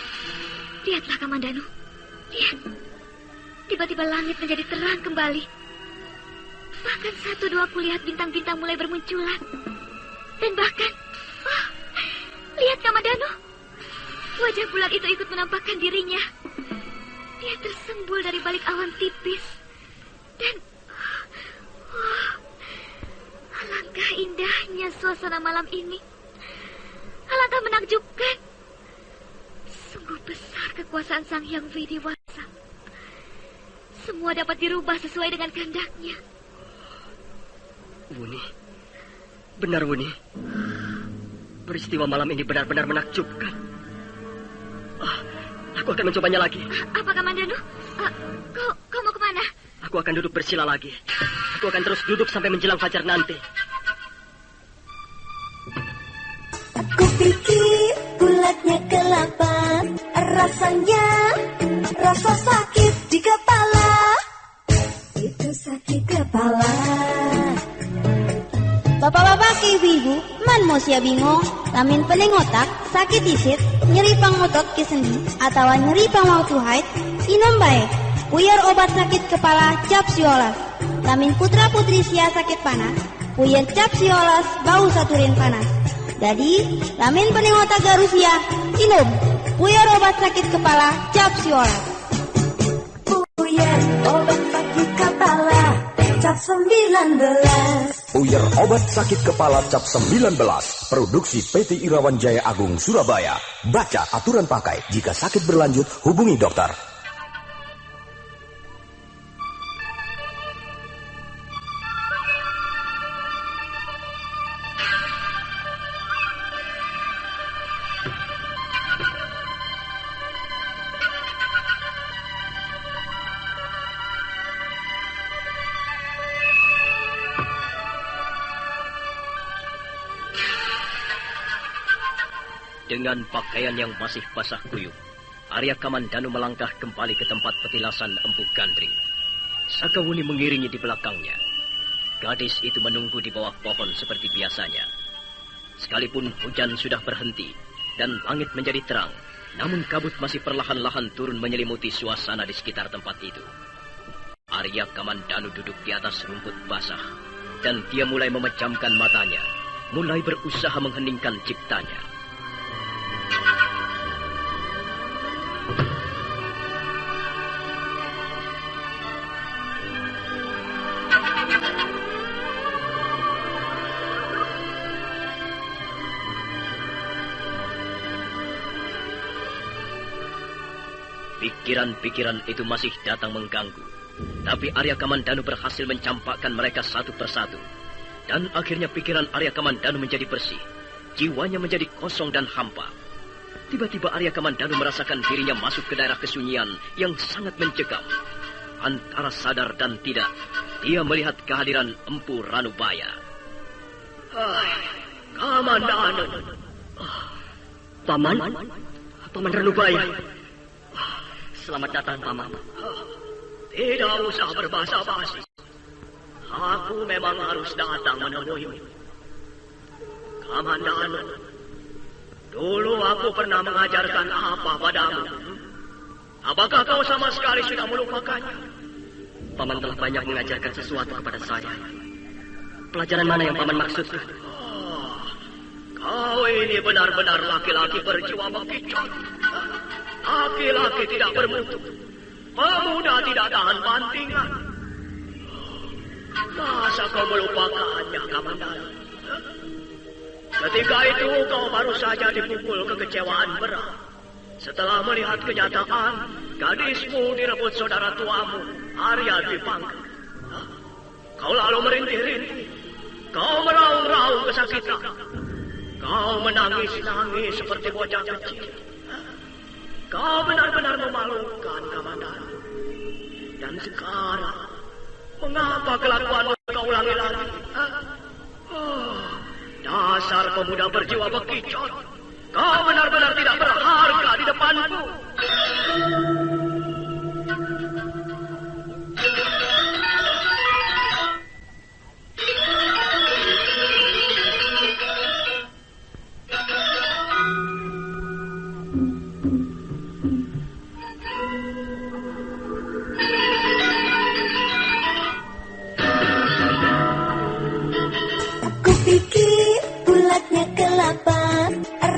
lihatlah, Kamandanu. Lihat. Tiba-tiba langit menjadi terang kembali. Bahkan 1-2 kulihat bintang-bintang mulai bermunculan. Dan bahkan, lihat, Kamandanu. Wajah bulan itu ikut menampakkan dirinya. Dia tersembul dari balik awan tipis. Dan, alangkah indahnya suasana malam ini. Alangkah menakjubkan. Sungguh besar kekuasaan Sang Hyang Widiwasa. Semua dapat dirubah sesuai dengan kehendaknya. Wuni, benar, Wuni. Peristiwa malam ini benar-benar menakjubkan. Aku akan mencobanya lagi. Apa, Kamandanu? Kau mau kemana? aku akan duduk bersila lagi. Aku akan terus duduk sampai menjelang fajar nanti. Aku pikir bulatnya kelapa, rasanya rasa sakit di kepala. Itu sakit kepala. Bapak-bapak ke ibu-ibu, man mau sia bingung, lamin pening otak, sakit isit, nyeri pangotot ke sendi, atau nyeri pangwaktu haid, inom baik. Puyer obat sakit kepala cap siolas. Lamin putra putri sia sakit panas, puyer cap siolas bau saturin panas. Jadi, lamin pening otak garusia, inom. Puyer obat sakit kepala cap siolas. Puyer obat sakit kepala cap 19. Puyer obat sakit kepala cap 19. Produksi PT Irawan Jaya Agung Surabaya. Baca aturan pakai. Jika sakit berlanjut, hubungi dokter. Dengan pakaian yang masih basah kuyup, Arya Kamandanu melangkah kembali ke tempat petilasan Empu Gandring. Sakawuni mengiringi di belakangnya. Gadis itu menunggu di bawah pohon seperti biasanya. Sekalipun hujan sudah berhenti dan langit menjadi terang, namun kabut masih perlahan-lahan turun menyelimuti suasana di sekitar tempat itu. Arya Kamandanu duduk di atas rumput basah, dan dia mulai memejamkan matanya, mulai berusaha mengheningkan ciptanya. Pikiran-pikiran itu masih datang mengganggu. Tapi Arya Kamandanu berhasil mencampakkan mereka satu persatu. Dan akhirnya pikiran Arya Kamandanu menjadi bersih. Jiwanya menjadi kosong dan hampa. Tiba-tiba Arya Kamandanu merasakan dirinya masuk ke daerah kesunyian yang sangat mencekam. Antara sadar dan tidak, dia melihat kehadiran Empu Ranubaya. Kamandanu. Paman Ranubaya. Selamat datang, Paman. Tidak usah berbahasa-basi. Aku memang harus datang menemuimu. Kamandanu, dulu aku pernah mengajarkan apa padamu? Apakah kau sama sekali sudah melupakannya? Paman telah banyak mengajarkan sesuatu kepada saya. Pelajaran mana yang Paman maksudkan? Kau ini benar-benar laki-laki berjiwa bekicot. Laki-laki tidak bermutu. Pemuda tidak tahan bantingan. Masa kau melupakannya, Kamandanu? Ketika itu kau baru saja dipukul kekecewaan berat. Setelah melihat kenyataan, gadismu direbut saudara tuamu, Arya Dwipangga. Kau lalu merintih-rintih. Kau meraung-raung kesakitan. Kau menangis-nangis seperti bocah kecil. Kau benar-benar memalukan, Kamandanu. Dan sekarang, mengapa kelakuanmu kau ulangi lagi? Dasar pemuda berjiwa bekicot. Kau benar-benar tidak berharga di depanku.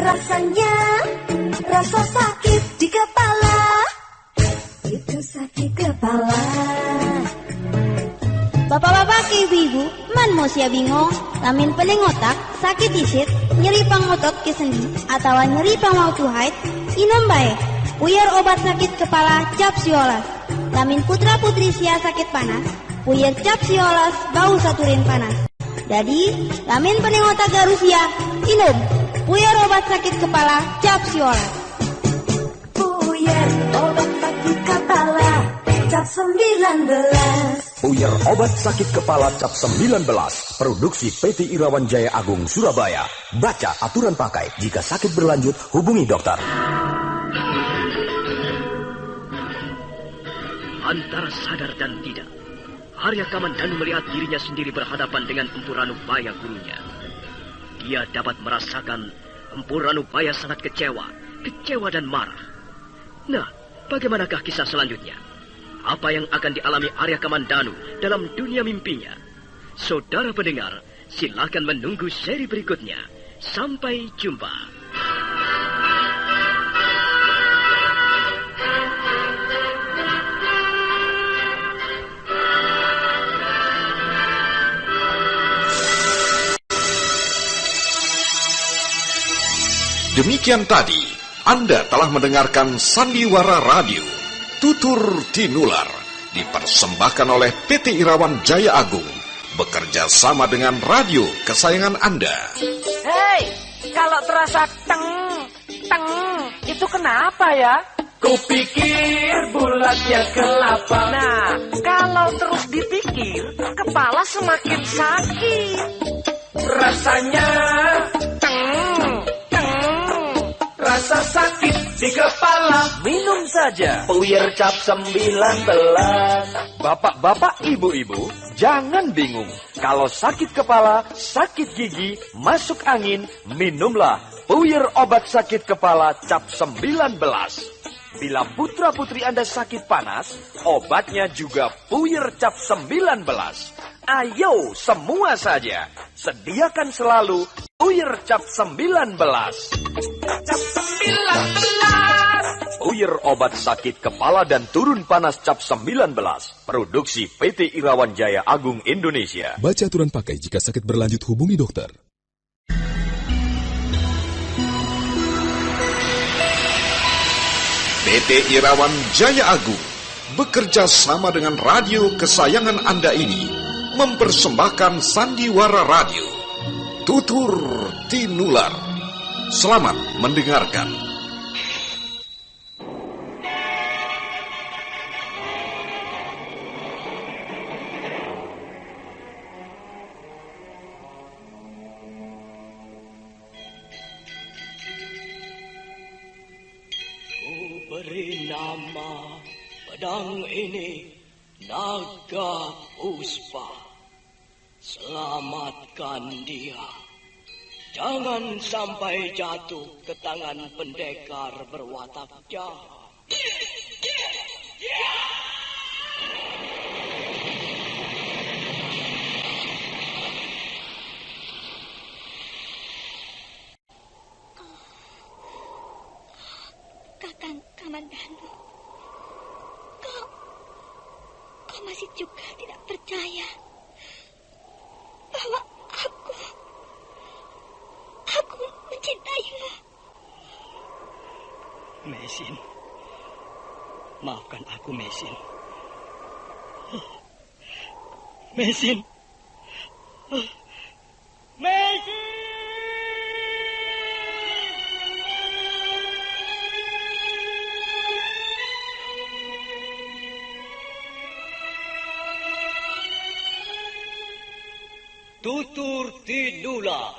Rasanya rasa sakit di kepala. Itu sakit kepala. Bapak-bapak ke ibu-ibu, man mau sia bingung, lamin pening otak, sakit isit, nyeri pangotot ke sendi, atau nyeri pangwaktu haid, inom baik. Puyer obat sakit kepala cap siolas. Lamin putra putri sia sakit panas, puyer cap siolas bau saturin panas. Jadi, lamin pening otak garusia, inom. Puyer obat sakit kepala cap siolas. Puyer obat sakit kepala cap cap 19. Puyer obat sakit kepala cap 19. Produksi PT Irawan Jaya Agung Surabaya. Baca aturan pakai. Jika sakit berlanjut, hubungi dokter. Antara sadar dan tidak, Arya Kamandanu melihat dirinya sendiri berhadapan dengan Empu Ranubaya gurunya. Dia dapat merasakan Empu Ranubaya sangat kecewa dan marah. Nah, bagaimanakah kisah selanjutnya? Apa yang akan dialami Arya Kamandanu dalam dunia mimpinya? Saudara pendengar, silakan menunggu seri berikutnya. Sampai jumpa. Demikian tadi, Anda telah mendengarkan Sandiwara Radio, Tutur Tinular, dipersembahkan oleh PT Irawan Jaya Agung, bekerja sama dengan radio kesayangan Anda. Hei, kalau terasa teng, itu kenapa ya? Kupikir bulatnya kelapa. Nah, kalau terus dipikir, kepala semakin sakit. Rasanya rasa sakit di kepala. Minum saja Puyer cap 19. Bapak-bapak, ibu-ibu, jangan bingung. Kalau sakit kepala, sakit gigi, masuk angin, minumlah Puyer obat sakit kepala cap 19. Bila putra-putri Anda sakit panas, obatnya juga Puyer cap 19. Ayo semua saja, sediakan selalu Puyer cap 19. Cap 19. Puyer obat sakit kepala dan turun panas cap 19. Produksi PT Irawan Jaya Agung Indonesia. Baca aturan pakai jika sakit berlanjut, hubungi dokter. PT Irawan Jaya Agung bekerja sama dengan radio kesayangan Anda ini mempersembahkan Sandiwara Radio, Tutur Tinular. Selamat mendengarkan. Beri nama pedang ini Naga Puspa. Selamatkan dia. Jangan sampai jatuh ke tangan pendekar berwatak jahat. Kakang Kamandanu, kau masih juga tidak percaya bahwa aku mencintaimu. Mesin, maafkan aku, Mesin. Mesin. Mesin! Tutur Tinular.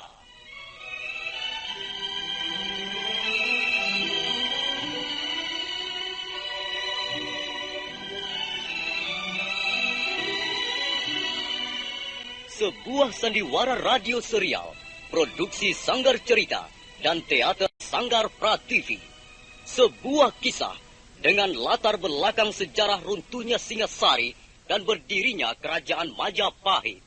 Sebuah sandiwara radio serial, produksi Sanggar Cerita dan Teater Sanggar Prativi. Sebuah kisah dengan latar belakang sejarah runtuhnya Singasari dan berdirinya Kerajaan Majapahit.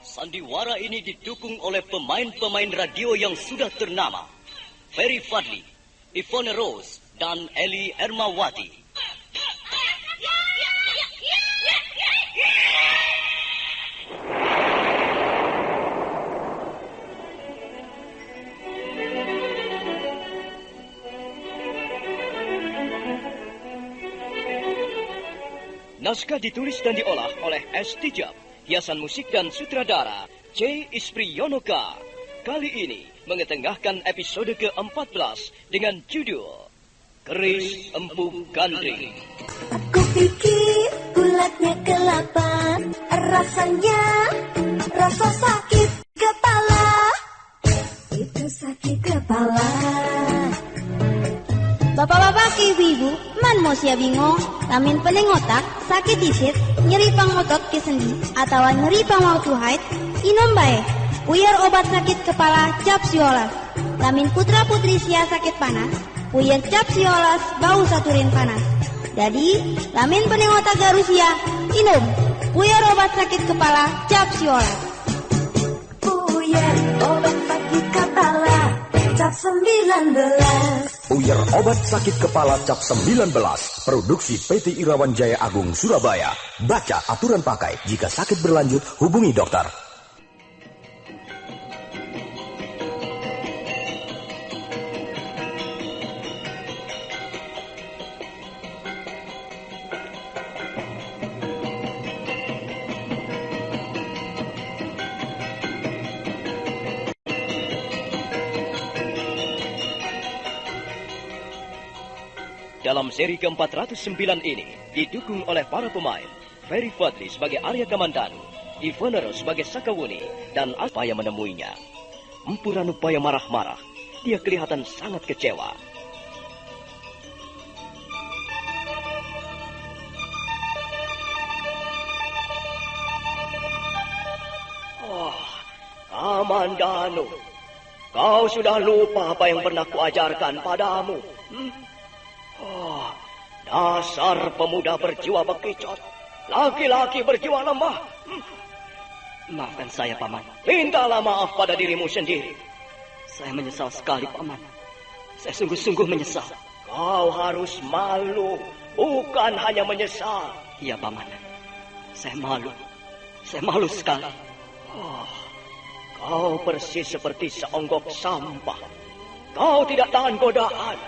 Sandiwara ini didukung oleh pemain-pemain radio yang sudah ternama, Ferry Fadli, Ivone Rose, dan Eli Ermawati. Naskah ditulis dan diolah oleh S. Tijab. Hiasan musik dan sutradara C. Ispriyonoka. Kali ini mengetengahkan episode ke-14 dengan judul Keris Empu Gandring. Aku pikir bulatnya kelapa, rasanya rasa sakit kepala. Itu sakit kepala. Bapak-bapak ibu-ibu, man mo siya bingung, lamin pening otak, sakit isit, nyeri pang otot ke sendi, atau nyeri pang waktu haid, inom bae, puyer obat sakit kepala cap siolas. Lamin putra-putri sia sakit panas, puyer cap siolas bau saturin panas. Jadi, lamin pening otak garusia, inom, puyer obat sakit kepala cap siolas. Puyer obat sakit kepala cap 19. Puyer obat sakit kepala cap 19. Produksi PT Irawan Jaya Agung Surabaya. Baca aturan pakai. Jika sakit berlanjut, hubungi dokter. Dalam seri ke-409 ini, didukung oleh para pemain, Ferry Fadli sebagai Arya Kamandanu, Ivanero sebagai Sakawuni, dan Alpaya menemuinya. Empu Ranupaya marah-marah, dia kelihatan sangat kecewa. Kamandanu, kau sudah lupa apa yang pernah kuajarkan padamu. Dasar pemuda berjiwa bekicot, laki-laki berjiwa lemah. Maafkan saya, Paman. Mintalah maaf pada dirimu sendiri. Saya menyesal sekali, Paman. Saya sungguh-sungguh menyesal. Kau harus malu, bukan hanya menyesal. Iya, Paman. Saya malu. Saya malu sekali. Kau persis seperti seonggok sampah. Kau tidak tahan godaan.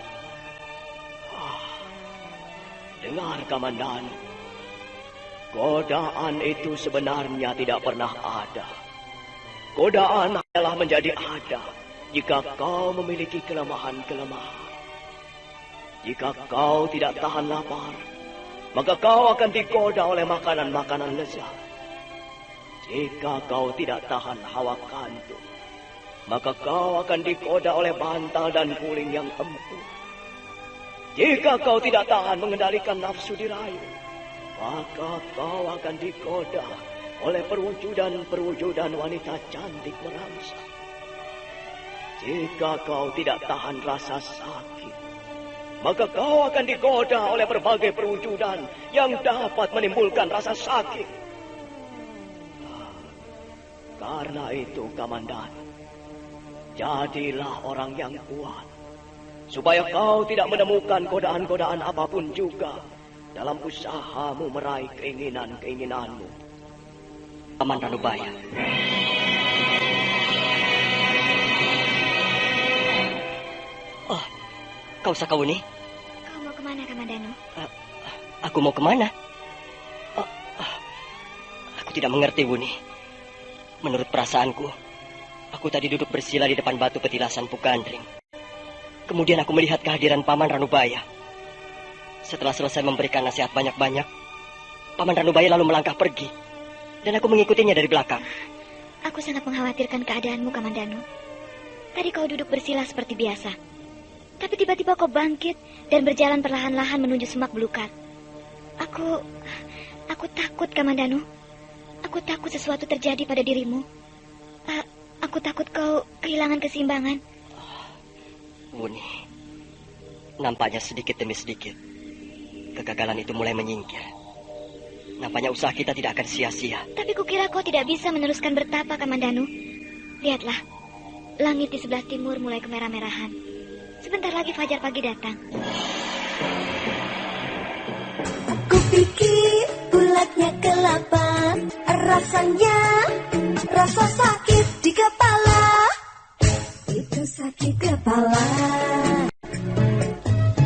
Dengar, Kamandanu. Godaan itu sebenarnya tidak pernah ada. Godaan adalah menjadi ada jika kau memiliki kelemahan-kelemahan. Jika kau tidak tahan lapar, maka kau akan digoda oleh makanan-makanan lezat. Jika kau tidak tahan hawa kantuk, maka kau akan digoda oleh bantal dan guling yang empuk. Jika kau tidak tahan mengendalikan nafsu dirayu, maka kau akan digoda oleh perwujudan-perwujudan wanita cantik merangsang. Jika kau tidak tahan rasa sakit, maka kau akan digoda oleh berbagai perwujudan yang dapat menimbulkan rasa sakit. Karena itu, Kamandanu, jadilah orang yang kuat, supaya kau tidak menemukan godaan-godaan apapun juga dalam usahamu meraih keinginan-keinginanmu. Paman Ranupaya. Oh, kau Sakawuni? Kau mau kemana, Kamandanu? Aku mau kemana? Aku tidak mengerti, Wuni. Menurut perasaanku, aku tadi duduk bersila di depan batu petilasan Pugandring. Kemudian aku melihat kehadiran Paman Ranubaya. Setelah selesai memberikan nasihat banyak-banyak, Paman Ranubaya lalu melangkah pergi. Dan aku mengikutinya dari belakang. Aku sangat mengkhawatirkan keadaanmu, Kamandanu. Tadi kau duduk bersila seperti biasa. Tapi tiba-tiba kau bangkit dan berjalan perlahan-lahan menuju semak belukar. Aku takut, Kamandanu. Aku takut sesuatu terjadi pada dirimu. Aku takut kau kehilangan keseimbangan. Wuni, nampaknya sedikit demi sedikit kegagalan itu mulai menyingkir. Nampaknya usaha kita tidak akan sia-sia. Tapi kukira kau tidak bisa meneruskan bertapa, Kamandanu. Lihatlah, langit di sebelah timur mulai kemerah-merahan. Sebentar lagi fajar pagi datang. Aku pikir bulatnya kelapa, rasanya rasa sakit di kepala. Itu sakit kepala.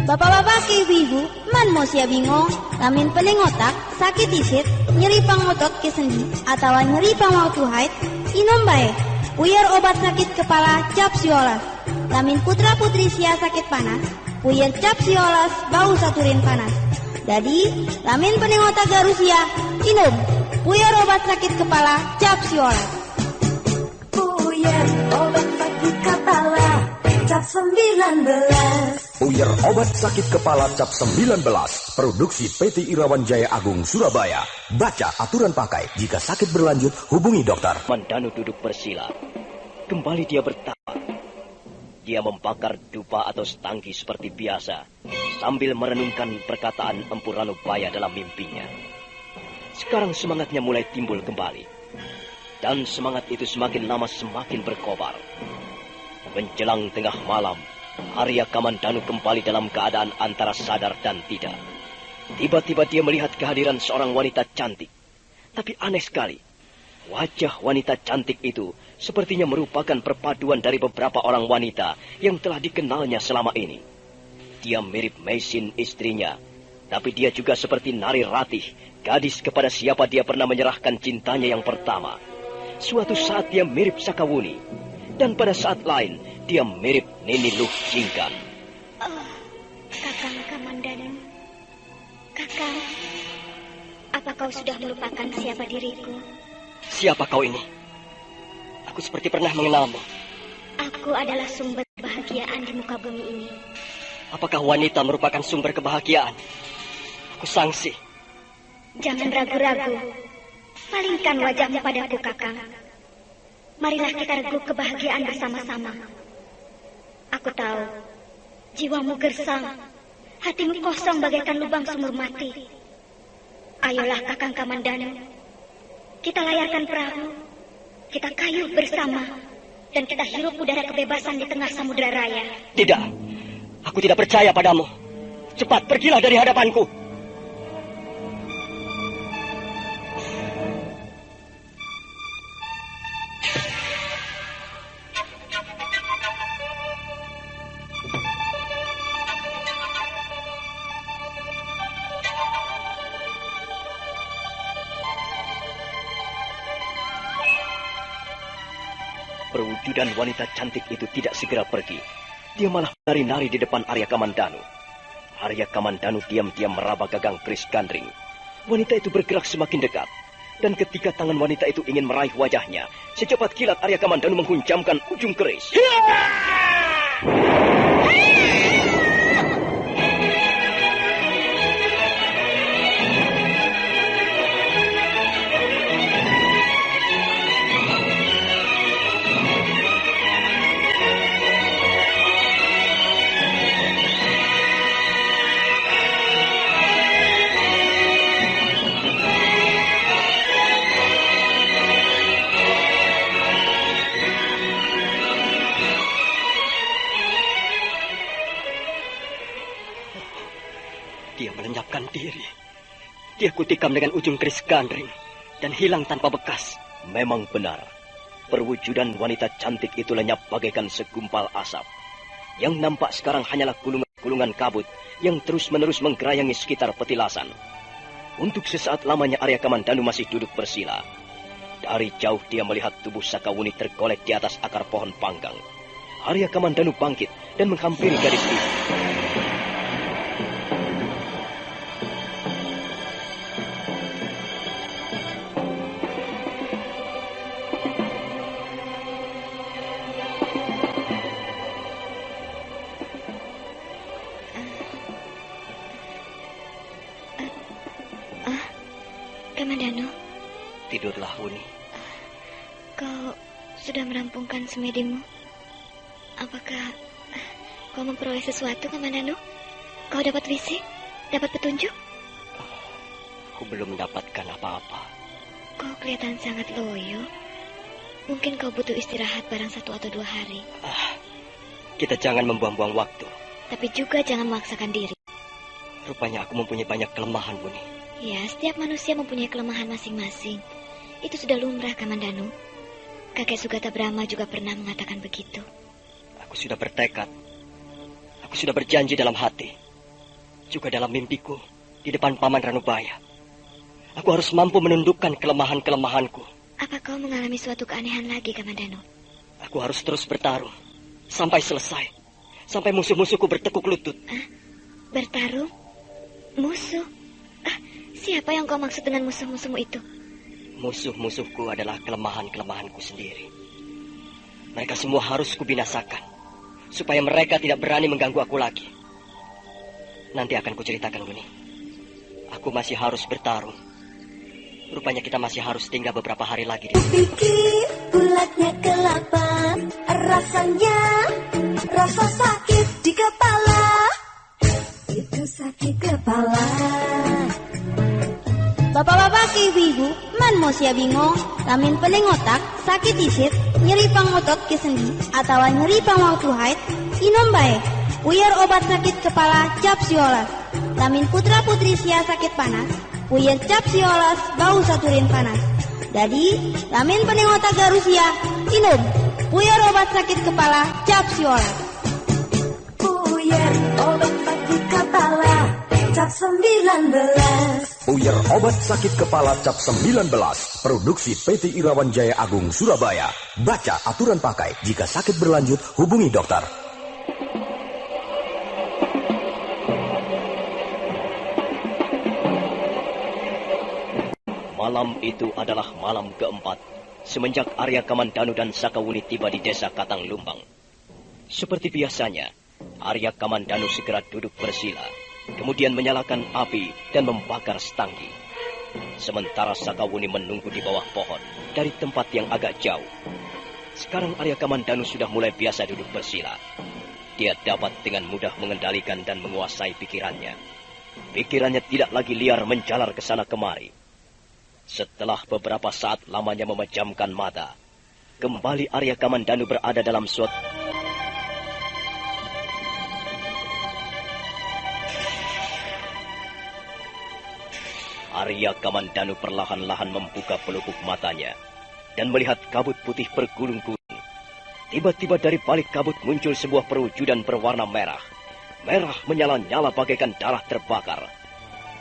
Bapak-bapak ibu-ibu, man mo siya bingung, lamin pening otak, sakit isit, nyeri pang otot ke sendi, atau nyeri pang waktu haid, inom bae, puyer obat sakit kepala cap siolas. Lamin putra putri sia sakit panas, puyer cap siolas bau saturin panas. Jadi, lamin penengota garusia, inum, puyer obat sakit kepala cap siolas. Puyer obat sakit kepala cap 19. Puyer obat sakit kepala cap 19. Produksi PT Irawan Jaya Agung Surabaya. Baca aturan pakai. Jika sakit berlanjut, hubungi dokter. Mandanu duduk bersila. Kembali dia bertapa. Dia membakar dupa atau setangki seperti biasa, sambil merenungkan perkataan Empu Ranubaya dalam mimpinya. Sekarang semangatnya mulai timbul kembali. Dan semangat itu semakin lama semakin berkobar. Menjelang tengah malam, Arya Kamandanu kembali dalam keadaan antara sadar dan tidak. Tiba-tiba dia melihat kehadiran seorang wanita cantik. Tapi aneh sekali, wajah wanita cantik itu sepertinya merupakan perpaduan dari beberapa orang wanita yang telah dikenalnya selama ini. Dia mirip Maisin istrinya, tapi dia juga seperti Nari Ratih, gadis kepada siapa dia pernah menyerahkan cintanya yang pertama. Suatu saat dia mirip Sakawuni, dan pada saat lain dia mirip Nini Luh Jingkan. Oh, Kakang Kamandanu. Kakang, apa kau sudah melupakan siapa diriku? Siapa kau ini? Aku seperti pernah mengenalmu. Aku adalah sumber kebahagiaan di muka bumi ini. Apakah wanita merupakan sumber kebahagiaan? Aku sangsi. Jangan ragu-ragu. Palingkan wajahmu padaku, Kakang. Marilah kita regu kebahagiaan bersama-sama. Aku tahu, jiwamu gersang, hatimu kosong bagaikan lubang sumur mati. Ayolah, Kakang Kamandanu. Kita layarkan perahu, kita kayuh bersama, dan kita hirup udara kebebasan di tengah samudera raya. Tidak, aku tidak percaya padamu. Cepat, pergilah dari hadapanku. Perwujudan wanita cantik itu tidak segera pergi. Dia malah nari-nari di depan Arya Kamandanu. Arya Kamandanu diam-diam meraba gagang keris gandring. Wanita itu bergerak semakin dekat. Dan ketika tangan wanita itu ingin meraih wajahnya, secepat kilat Arya Kamandanu menghunjamkan ujung keris. Dia melenyapkan diri. Dia kutikam dengan ujung keris gandring dan hilang tanpa bekas. Memang benar, perwujudan wanita cantik itu lenyap bagaikan segumpal asap. Yang nampak sekarang hanyalah gulungan kabut yang terus-menerus menggerayangi sekitar petilasan. Untuk sesaat lamanya Arya Kamandanu masih duduk bersila. Dari jauh dia melihat tubuh Sakawuni tergolek di atas akar pohon panggang. Arya Kamandanu bangkit dan menghampiri gadis itu. Kamandanu. Tidurlah, Wuni. Kau sudah merampungkan semedimu? Apakah kau memperoleh sesuatu, Kamandanu? Kau dapat visi? Dapat petunjuk? Aku belum mendapatkan apa-apa. Kau kelihatan sangat loyo. Mungkin kau butuh istirahat barang 1 atau 2 hari. Kita jangan membuang-buang waktu. Tapi juga jangan memaksakan diri. Rupanya aku mempunyai banyak kelemahan, Wuni. Ya, setiap manusia mempunyai kelemahan masing-masing. Itu sudah lumrah, Kamandanu. Kakek Sugata Brahma juga pernah mengatakan begitu. Aku sudah bertekad. Aku sudah berjanji dalam hati. Juga dalam mimpiku di depan Paman Ranubaya. Aku harus mampu menundukkan kelemahan-kelemahanku. Apa kau mengalami suatu keanehan lagi, Kamandanu? Aku harus terus bertarung sampai selesai. Sampai musuh-musuhku bertekuk lutut. Bertarung? Musuh? Siapa yang kau maksud dengan musuh-musuhmu itu? Musuh-musuhku adalah kelemahan-kelemahanku sendiri. Mereka semua harus kubinasakan, supaya mereka tidak berani mengganggu aku lagi. Nanti akan kuceritakan, Guni. Aku masih harus bertarung. Rupanya kita masih harus tinggal beberapa hari lagi. Pikir bulatnya kelapa, rasanya rasa sakit di kepala. Itu sakit kepala. Bapak-bapak ke ibu-ibu, man mo siya bingong, lamin pening otak, sakit isit, nyeri pang otot ke sendi, atau nyeri pang waktu haid, inom bae. Puyer obat sakit kepala cap siolas. Lamin putra-putri sia sakit panas, puyer cap siolas bau saturin panas. Jadi, lamin pening otak garusia, inom. Puyer obat sakit kepala cap siolas. Puyer obat sakit kepala cap 19. Puyer obat sakit kepala cap 19. Produksi PT Irawan Jaya Agung Surabaya. Baca aturan pakai. Jika sakit berlanjut, hubungi dokter. Malam itu adalah malam keempat semenjak Arya Kamandanu dan Sakawuni tiba di desa Katang Lumbang. Seperti biasanya, Arya Kamandanu segera duduk bersila, kemudian menyalakan api dan membakar setangki. Sementara Sakawuni menunggu di bawah pohon dari tempat yang agak jauh. Sekarang Arya Kamandanu sudah mulai biasa duduk bersila. Dia dapat dengan mudah mengendalikan dan menguasai pikirannya. Pikirannya tidak lagi liar menjalar ke sana kemari. Setelah beberapa saat lamanya memejamkan mata, kembali Arya Kamandanu berada dalam suatu... Arya Kamandanu perlahan-lahan membuka pelupuk matanya dan melihat kabut putih bergulung-gulung. Tiba-tiba dari balik kabut muncul sebuah perwujudan berwarna merah. Merah menyala-nyala bagaikan darah terbakar.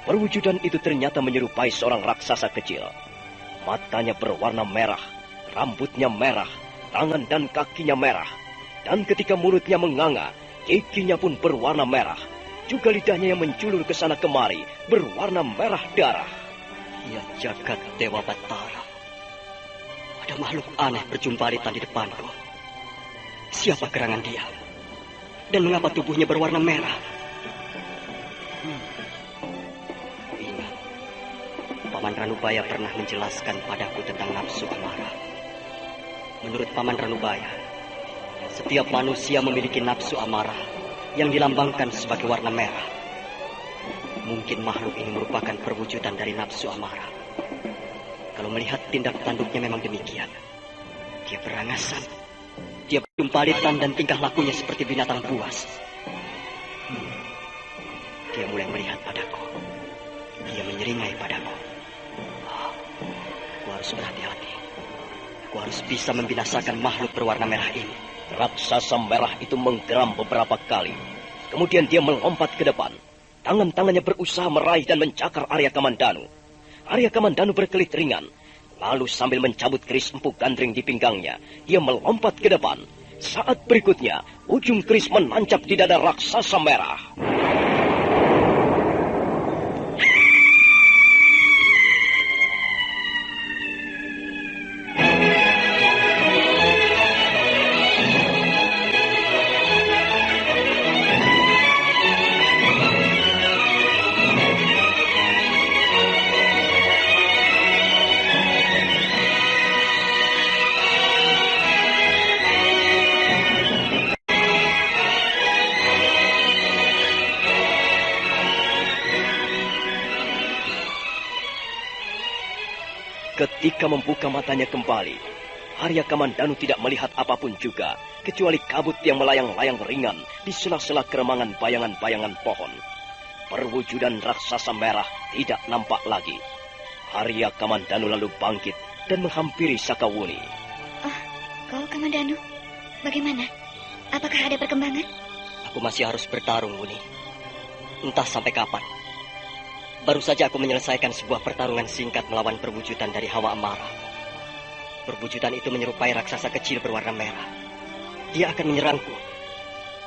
Perwujudan itu ternyata menyerupai seorang raksasa kecil. Matanya berwarna merah, rambutnya merah, tangan dan kakinya merah. Dan ketika mulutnya menganga, giginya pun berwarna merah. Juga lidahnya yang menjulur ke sana kemari, berwarna merah darah. Ya jagat Dewa Batara. Ada makhluk aneh berjumpalitan di depanku. Siapa gerangan dia? Dan mengapa tubuhnya berwarna merah? Paman Ranubaya pernah menjelaskan padaku tentang nafsu amarah. Menurut Paman Ranubaya, setiap manusia memiliki nafsu amarah yang dilambangkan sebagai warna merah. Mungkin makhluk ini merupakan perwujudan dari nafsu amarah. Kalau melihat tindak tanduknya memang demikian. Dia berangasan, dia berjumpalitan dan tingkah lakunya seperti binatang buas. Dia mulai melihat padaku. Dia menyeringai padaku. Aku harus berhati-hati. Aku harus bisa membinasakan makhluk berwarna merah ini. Raksasa merah itu menggeram beberapa kali. Kemudian dia melompat ke depan. Tangan-tangannya berusaha meraih dan mencakar Arya Kamandanu. Arya Kamandanu berkelit ringan. Lalu sambil mencabut keris empu gandring di pinggangnya, dia melompat ke depan. Saat berikutnya, ujung keris menancap di dada raksasa merah. Ketika membuka matanya kembali, Arya Kamandanu tidak melihat apapun juga, kecuali kabut yang melayang-layang ringan di sela-sela keremangan bayangan-bayangan pohon. Perwujudan raksasa merah tidak nampak lagi. Arya Kamandanu lalu bangkit dan menghampiri Sakawuni. Oh, kau Kamandanu, bagaimana? Apakah ada perkembangan? Aku masih harus bertarung, Wuni. Entah sampai kapan. Baru saja aku menyelesaikan sebuah pertarungan singkat melawan perwujudan dari hawa amarah. Perwujudan itu menyerupai raksasa kecil berwarna merah. Dia akan menyerangku,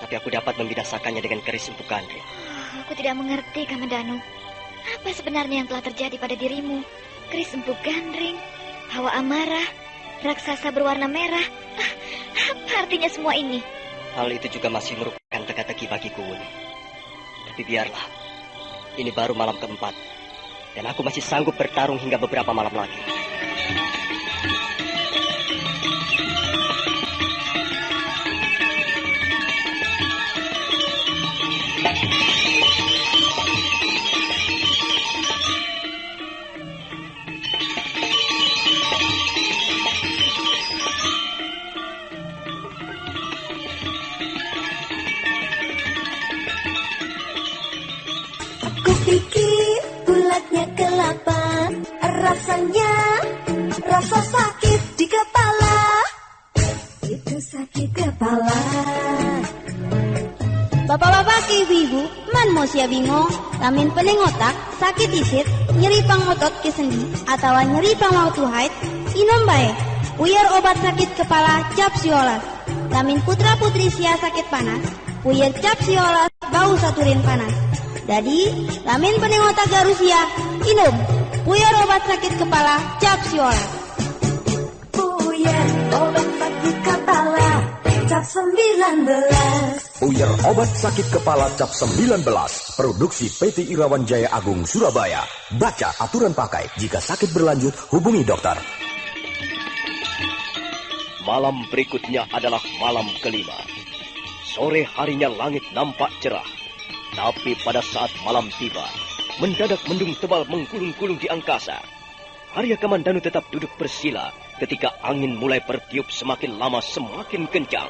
tapi aku dapat membinasakannya dengan keris Empu Gandring. Aku tidak mengerti, Kamandanu. Apa sebenarnya yang telah terjadi pada dirimu? Keris Empu Gandring, hawa amarah, raksasa berwarna merah. Apa artinya semua ini? Hal itu juga masih merupakan teka-teki bagiku, Wuni. Tapi biarlah, ini baru malam keempat, dan aku masih sanggup bertarung hingga beberapa malam lagi. Kupikir bulatnya kelapa, rasanya rasa sakit di kepala. Itu sakit kepala. Bapak-bapak ke ibu-ibu, man mau sia bingung, lamin pening otak, sakit isit, nyeri pang otot ke sendi, atau nyeri pang waktu haid, inom bae, puyar obat sakit kepala cap siolas. Lamin putra-putri sia sakit panas, puyar cap siolas bau saturin panas. Jadi, lamin pening otak garusia, inom, puyar obat sakit kepala cap siolas. Puyar obat sakit kepala cap 19. Puyar obat sakit kepala cap 19. Produksi PT Irawan Jaya Agung Surabaya. Baca aturan pakai. Jika sakit berlanjut, hubungi dokter. Malam berikutnya adalah malam kelima. Sore harinya langit nampak cerah. Tapi pada saat malam tiba, mendadak mendung tebal mengkulung-kulung di angkasa. Arya Kamandanu tetap duduk bersila ketika angin mulai bertiup semakin lama semakin kencang.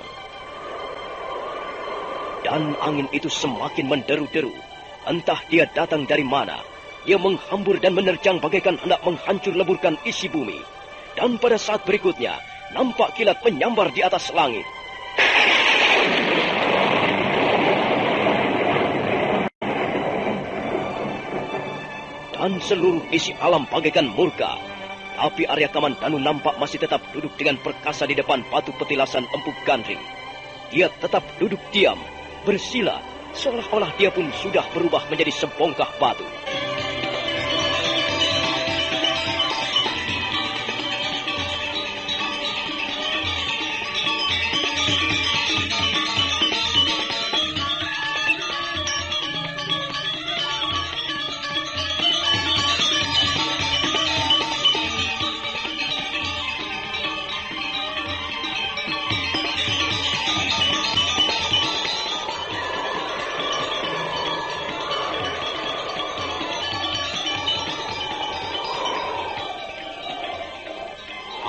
Dan angin itu semakin menderu-deru. Entah dia datang dari mana. Ia menghambur dan menerjang bagaikan hendak menghancur leburkan isi bumi. Dan pada saat berikutnya, nampak kilat menyambar di atas langit. Dan seluruh isi alam bagaikan murka. Tapi Arya Kamandanu nampak masih tetap duduk dengan perkasa di depan batu petilasan Empu Gandring. Dia tetap duduk diam, bersila, seolah-olah dia pun sudah berubah menjadi sebongkah batu.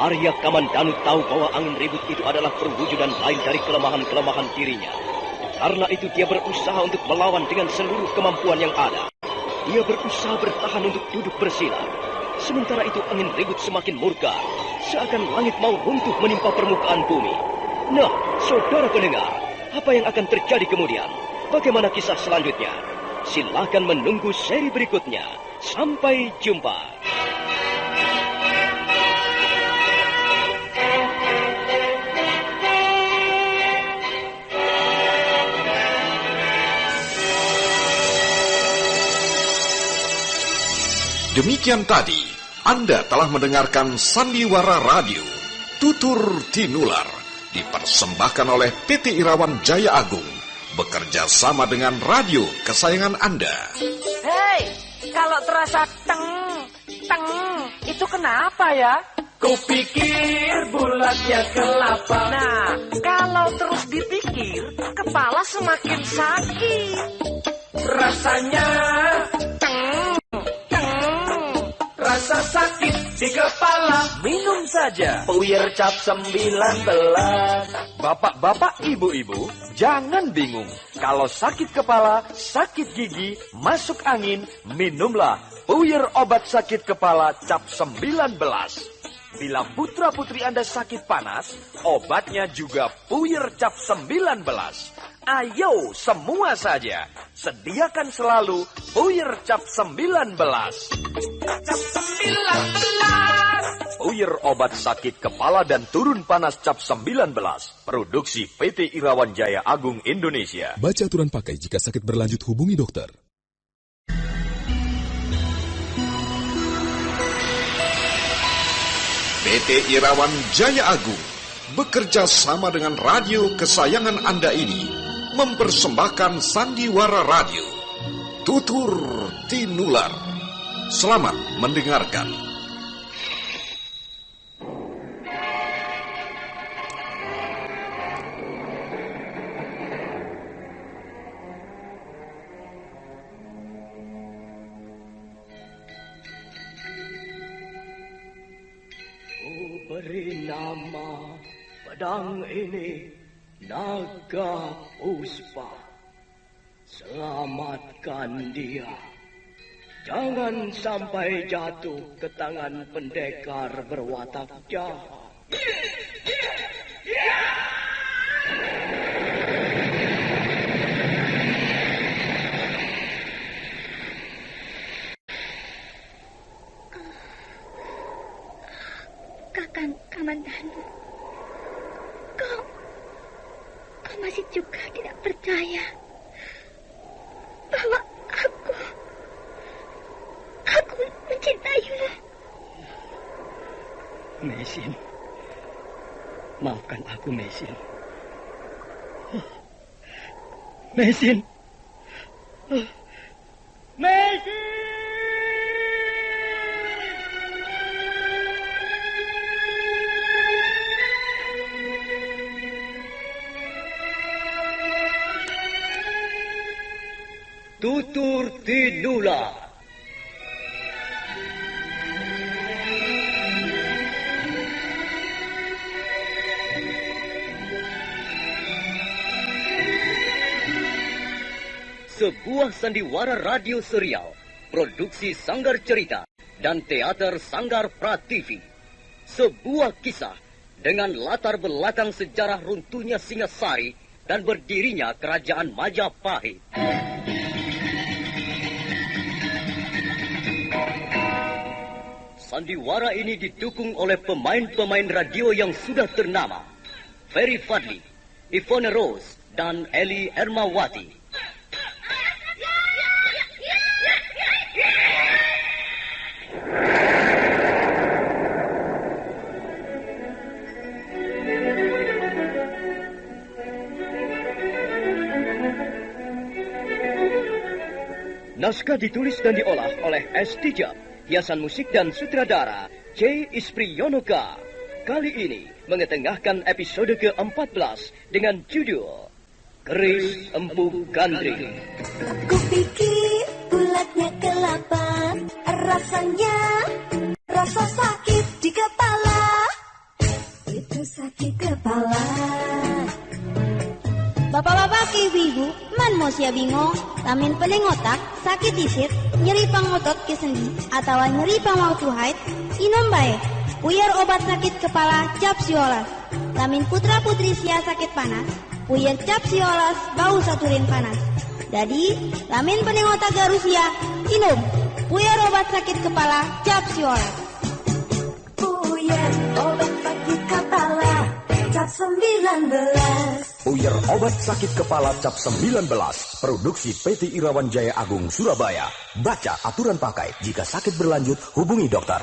Arya Kamandanu tahu bahwa angin ribut itu adalah perwujudan lain dari kelemahan-kelemahan dirinya. Karena itu dia berusaha untuk melawan dengan seluruh kemampuan yang ada. Dia berusaha bertahan untuk duduk bersila. Sementara itu angin ribut semakin murka, seakan langit mau runtuh menimpa permukaan bumi. Nah, saudara pendengar, apa yang akan terjadi kemudian? Bagaimana kisah selanjutnya? Silakan menunggu seri berikutnya. Sampai jumpa. Demikian tadi, Anda telah mendengarkan Sandiwara Radio, Tutur Tinular, dipersembahkan oleh PT Irawan Jaya Agung, bekerja sama dengan radio kesayangan Anda. Hei, kalau terasa teng, itu kenapa ya? Kupikir bulatnya kelapa. Nah, kalau terus dipikir, kepala semakin sakit. Rasanya rasa sakit di kepala. Minum saja Puyar cap 19. Bapak-bapak, ibu-ibu, jangan bingung. Kalau sakit kepala, sakit gigi, masuk angin, minumlah Puyar obat sakit kepala cap 19. Bila putra-putri Anda sakit panas, obatnya juga Puyar cap 19. Ayo semua saja, sediakan selalu Puyar cap 19. Cap 19. Puyer obat sakit kepala dan turun panas cap 19. Produksi PT Irawan Jaya Agung Indonesia. Baca aturan pakai jika sakit berlanjut hubungi dokter. PT Irawan Jaya Agung bekerja sama dengan radio kesayangan Anda ini mempersembahkan sandiwara radio Tutur Tinular. Selamat mendengarkan. Beri nama pedang ini Naga Puspa. Selamatkan dia. Jangan sampai jatuh ke tangan pendekar berwatak jahat. Kakang Kamandanu, kau masih juga tidak percaya bahwa aku mencintaimu. Mesin, maafkan aku, Mesin. Mesin. Mesin! Tutur Tinular. Sebuah sandiwara radio serial, produksi Sanggar Cerita dan Teater Sanggar Prativi. Sebuah kisah dengan latar belakang sejarah runtuhnya Singasari dan berdirinya Kerajaan Majapahit. Sandiwara ini didukung oleh pemain-pemain radio yang sudah ternama, Ferry Fadli, Ivone Rose, dan Eli Ermawati. Naskah ditulis dan diolah oleh S. Tijab. Hiasan musik dan sutradara C. Ispriyonoka. Kali ini mengetengahkan episode ke-14 dengan judul Keris Empu Gandring. Kupikir bulatnya kelapa, rasanya rasa sakit di kepala. Itu sakit kepala. Bapak-bapak ke ibu-ibu, man mau sia bingung, lamin pening otak, sakit isit, nyeri pangotot ke sendi, atau nyeri pangwaktu haid, inom bae, puyer obat sakit kepala cap siolas. Lamin putra-putri sia sakit panas, puyer cap siolas bau saturin panas. Jadi, lamin pening otak garusia, inom, puyer obat sakit kepala cap siolas. Puyer obat sakit kepala cap 19. Puyer obat sakit kepala cap 19. Produksi PT Irawan Jaya Agung Surabaya. Baca aturan pakai. Jika sakit berlanjut, hubungi dokter.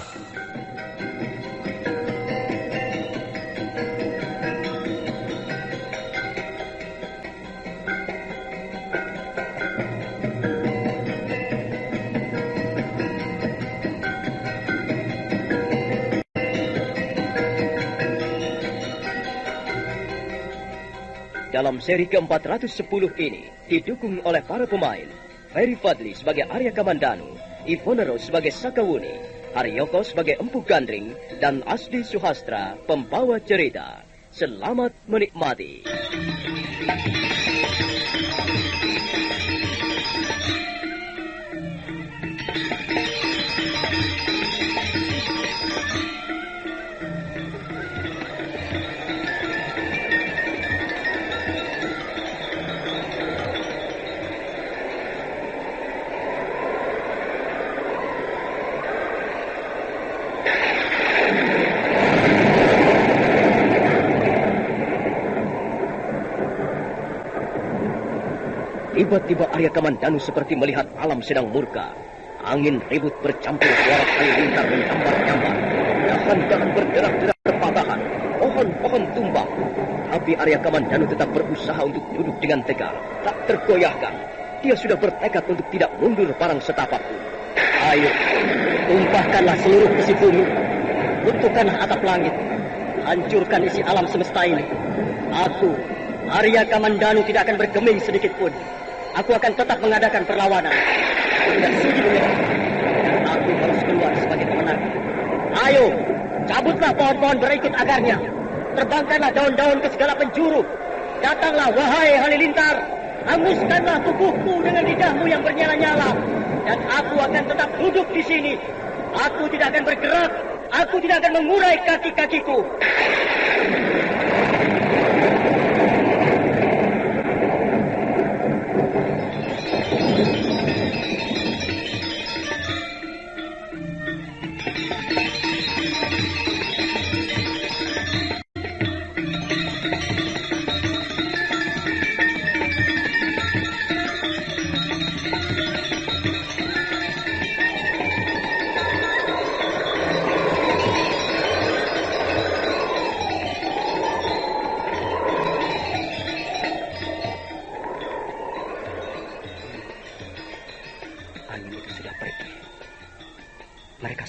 Dalam seri ke-410 ini didukung oleh para pemain Ferry Fadli sebagai Arya Kamandanu, Ivone Rose sebagai Sakawuni, Haryoko sebagai Empu Gandring, dan Asdi Suhastra pembawa cerita. Selamat menikmati. Tiba-tiba Arya Kamandanu seperti melihat alam sedang murka. Angin ribut bercampur suara halilintar menyambar-nyambar. Dahan-dahan berderak-derak berpatahan. Pohon-pohon tumbang. Tapi Arya Kamandanu tetap berusaha untuk duduk dengan tegar. Tak tergoyahkan. Dia sudah bertekad untuk tidak mundur parang setapak pun. Ayo, tumpahkanlah seluruh isi bumi. Runtuhkanlah atap langit. Hancurkan isi alam semesta ini. Aku, Arya Kamandanu, tidak akan bergeming sedikit pun. Aku akan tetap mengadakan perlawanan. Aku tidak sudi menyerah. Dan aku harus keluar sebagai pemenang. Ayo, cabutlah pohon-pohon berikut akarnya. Terbangkanlah daun-daun ke segala penjuru. Datanglah, wahai halilintar. Hanguskanlah tubuhku dengan lidahmu yang bernyala-nyala. Dan aku akan tetap duduk di sini. Aku tidak akan bergerak. Aku tidak akan mengurai kaki-kakiku.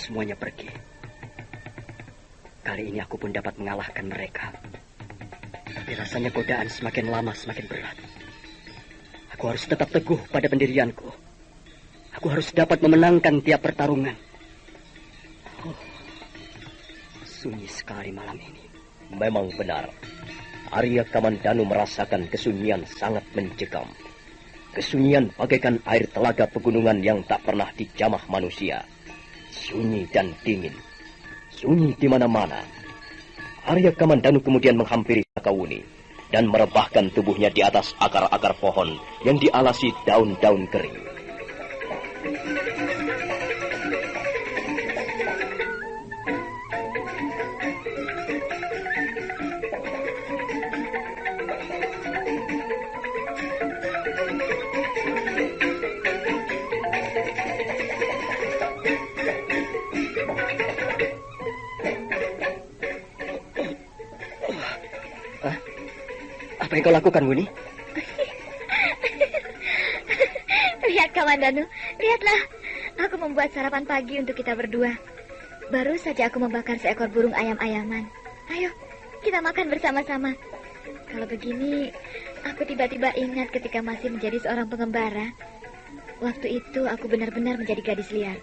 Semuanya pergi. Kali ini aku pun dapat mengalahkan mereka. Tapi rasanya godaan semakin lama semakin berat. Aku harus tetap teguh pada pendirianku. Aku harus dapat memenangkan tiap pertarungan. Oh, sunyi sekali malam ini. Memang benar. Arya Kamandanu merasakan kesunyian sangat mencekam. Kesunyian bagaikan air telaga pegunungan yang tak pernah dijamah manusia. Sunyi dan dingin. Sunyi di mana-mana. Arya Kamandanu kemudian menghampiri Sakawuni dan merebahkan tubuhnya di atas akar-akar pohon yang dialasi daun-daun kering. Apa yang kau lakukan, Wuni? Lihat, Kamandanu. Lihatlah. Aku membuat sarapan pagi untuk kita berdua. Baru saja aku membakar seekor burung ayam-ayaman. Ayo, kita makan bersama-sama. Kalau begini, aku tiba-tiba ingat ketika masih menjadi seorang pengembara. Waktu itu aku benar-benar menjadi gadis liar.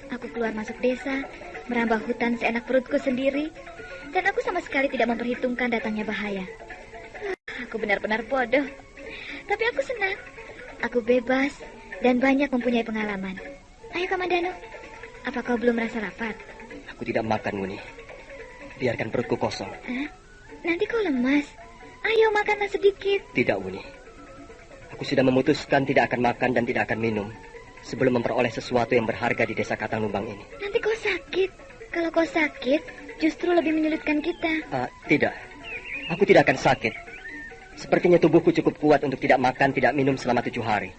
Aku keluar masuk desa, merambah hutan seenak perutku sendiri. Dan aku sama sekali tidak memperhitungkan datangnya bahaya. Aku benar-benar bodoh. Tapi aku senang. Aku bebas dan banyak mempunyai pengalaman. Ayo, Kamandanu. Apa kau belum merasa lapar? Aku tidak makan, Wuni. Biarkan perutku kosong. Nanti kau lemas. Ayo, makanlah sedikit. Tidak, Wuni. Aku sudah memutuskan tidak akan makan dan tidak akan minum sebelum memperoleh sesuatu yang berharga di desa Katang Lumbang ini. Nanti kau sakit. Kalau kau sakit, justru lebih menyulitkan kita. Tidak. Aku tidak akan sakit. Sepertinya tubuhku cukup kuat untuk tidak makan, tidak minum selama 7 hari.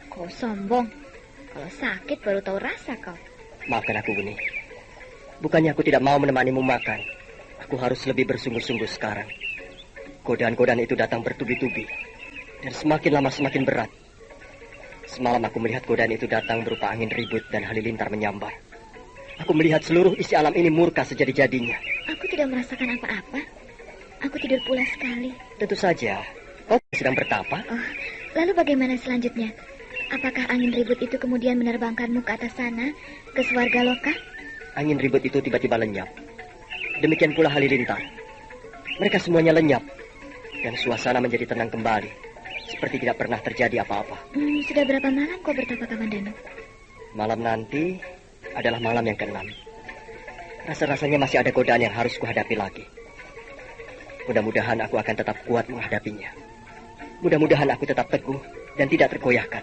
Kau sombong. Kalau sakit baru tahu rasa kau. Maafkan aku, Wuni. Bukannya aku tidak mau menemanimu makan. Aku harus lebih bersungguh-sungguh sekarang. Godaan-godaan itu datang bertubi-tubi. Dan semakin lama semakin berat. Semalam aku melihat godaan itu datang berupa angin ribut dan halilintar menyambar. Aku melihat seluruh isi alam ini murka sejadi-jadinya. Aku tidak merasakan apa-apa. Aku tidur pulas sekali. Tentu saja. Kau sedang bertapa? Oh, lalu bagaimana selanjutnya? Apakah angin ribut itu kemudian menerbangkanmu ke atas sana, ke Swarga Loka? Angin ribut itu tiba-tiba lenyap. Demikian pula halilintar. Mereka semuanya lenyap. Dan suasana menjadi tenang kembali. Seperti tidak pernah terjadi apa-apa. Sudah berapa malam kau bertapa, Kamandanu? Malam nanti adalah malam yang ke-6. Rasa-rasanya masih ada godaan yang harus kuhadapi lagi. Mudah-mudahan aku akan tetap kuat menghadapinya. Mudah-mudahan aku tetap teguh dan tidak tergoyahkan.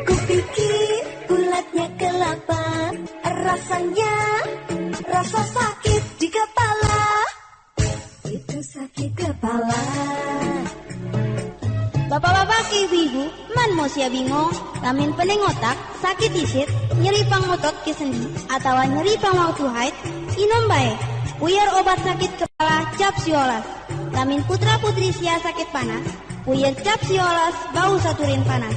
Kupikir bulatnya kelapa, rasanya rasa sakit di kepala. Itu Papake ibu man mosia bingung, lamin pening otak, sakit isit, nyeri pangotot ke sendi, atau nyeri pangwaktu haid, inom bae. Puyer obat sakit kepala cap siolas. Lamin putra putri sia sakit panas, puyer cap siolas bau saturin panas.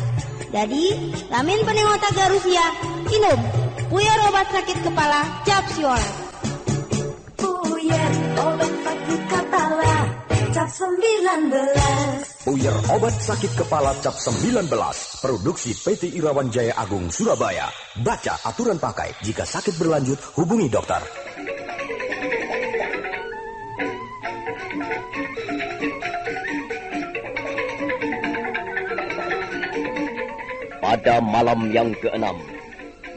Jadi, lamin pening otak garusia, inom. Puyer obat sakit kepala cap siolas. Puyer obat sakit kepala cap 19. Puyer obat sakit kepala cap 19. Produksi PT Irawan Jaya Agung Surabaya. Baca aturan pakai. Jika sakit berlanjut, hubungi dokter. Pada malam yang ke-6,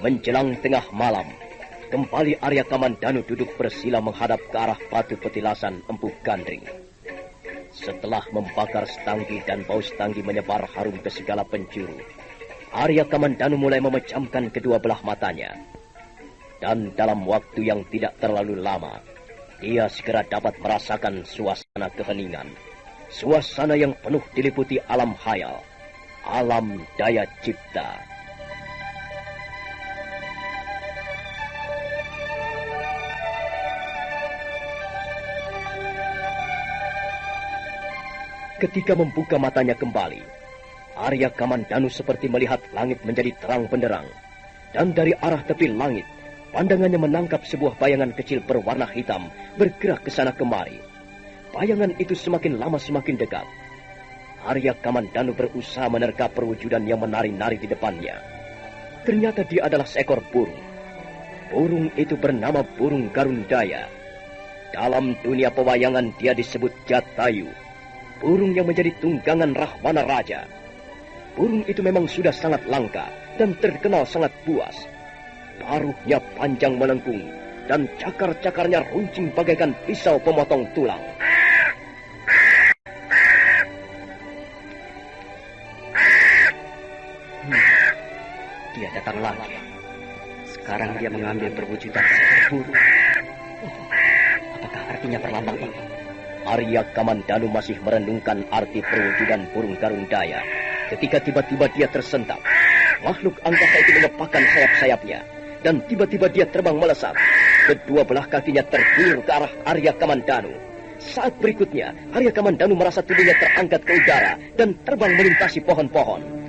menjelang tengah malam, kembali Arya Kamandanu duduk bersila menghadap ke arah batu petilasan Empu Gandring. Setelah membakar setanggi dan bau setanggi menyebar harum ke segala penjuru, Arya Kamandanu mulai memejamkan kedua belah matanya. Dan dalam waktu yang tidak terlalu lama, dia segera dapat merasakan suasana keheningan. Suasana yang penuh diliputi alam khayal, alam daya cipta. Ketika membuka matanya kembali, Arya Kamandanu seperti melihat langit menjadi terang benderang. Dan dari arah tepi langit, pandangannya menangkap sebuah bayangan kecil berwarna hitam bergerak ke sana kemari. Bayangan itu semakin lama semakin dekat. Arya Kamandanu berusaha menerka perwujudan yang menari-nari di depannya. Ternyata dia adalah seekor burung. Burung itu bernama burung Garundaya. Dalam dunia pewayangan dia disebut Jatayu, burung yang menjadi tunggangan Rahwana Raja. Burung itu memang sudah sangat langka dan terkenal sangat buas. Paruhnya panjang melengkung dan cakar-cakarnya runcing bagaikan pisau pemotong tulang. Dia datang lagi. Sekarang dia mengambil perwujudan seekor burung. Apakah artinya perlambang ini? Arya Kamandanu masih merenungkan arti perwujudan burung Garundaya ketika tiba-tiba dia tersentak. Makhluk angkasa itu mengepakkan sayap-sayapnya dan tiba-tiba dia terbang melesat. Kedua belah kakinya tergiur ke arah Arya Kamandanu. Saat berikutnya, Arya Kamandanu merasa tubuhnya terangkat ke udara dan terbang melintasi pohon-pohon.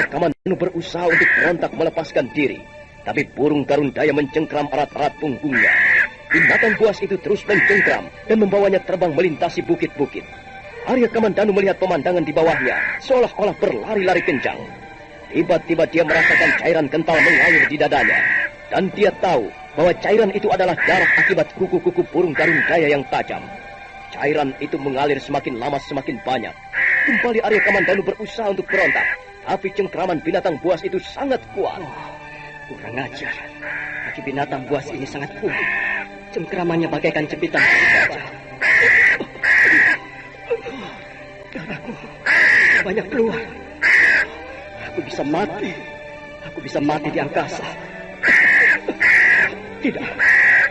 Kamandanu berusaha untuk berontak melepaskan diri, tapi burung Garundaya mencengkram erat-erat punggungnya. Binatang buas itu terus mencengkram dan membawanya terbang melintasi bukit-bukit. Arya Kamandanu melihat pemandangan di bawahnya, seolah-olah berlari-lari kencang. Tiba-tiba dia merasakan cairan kental mengalir di dadanya, dan dia tahu bahwa cairan itu adalah darah akibat kuku-kuku burung Garundaya yang tajam. Cairan itu mengalir semakin lama semakin banyak. Kembali Arya Kamandanu berusaha untuk berontak, tapi cengkraman binatang buas itu sangat kuat. Kurang ajar. Kaki binatang buas ini sangat kuat. Cengkramannya bagaikan jepitan gajah. Darahku banyak keluar. Aku bisa mati. Aku bisa mati di angkasa. Tidak.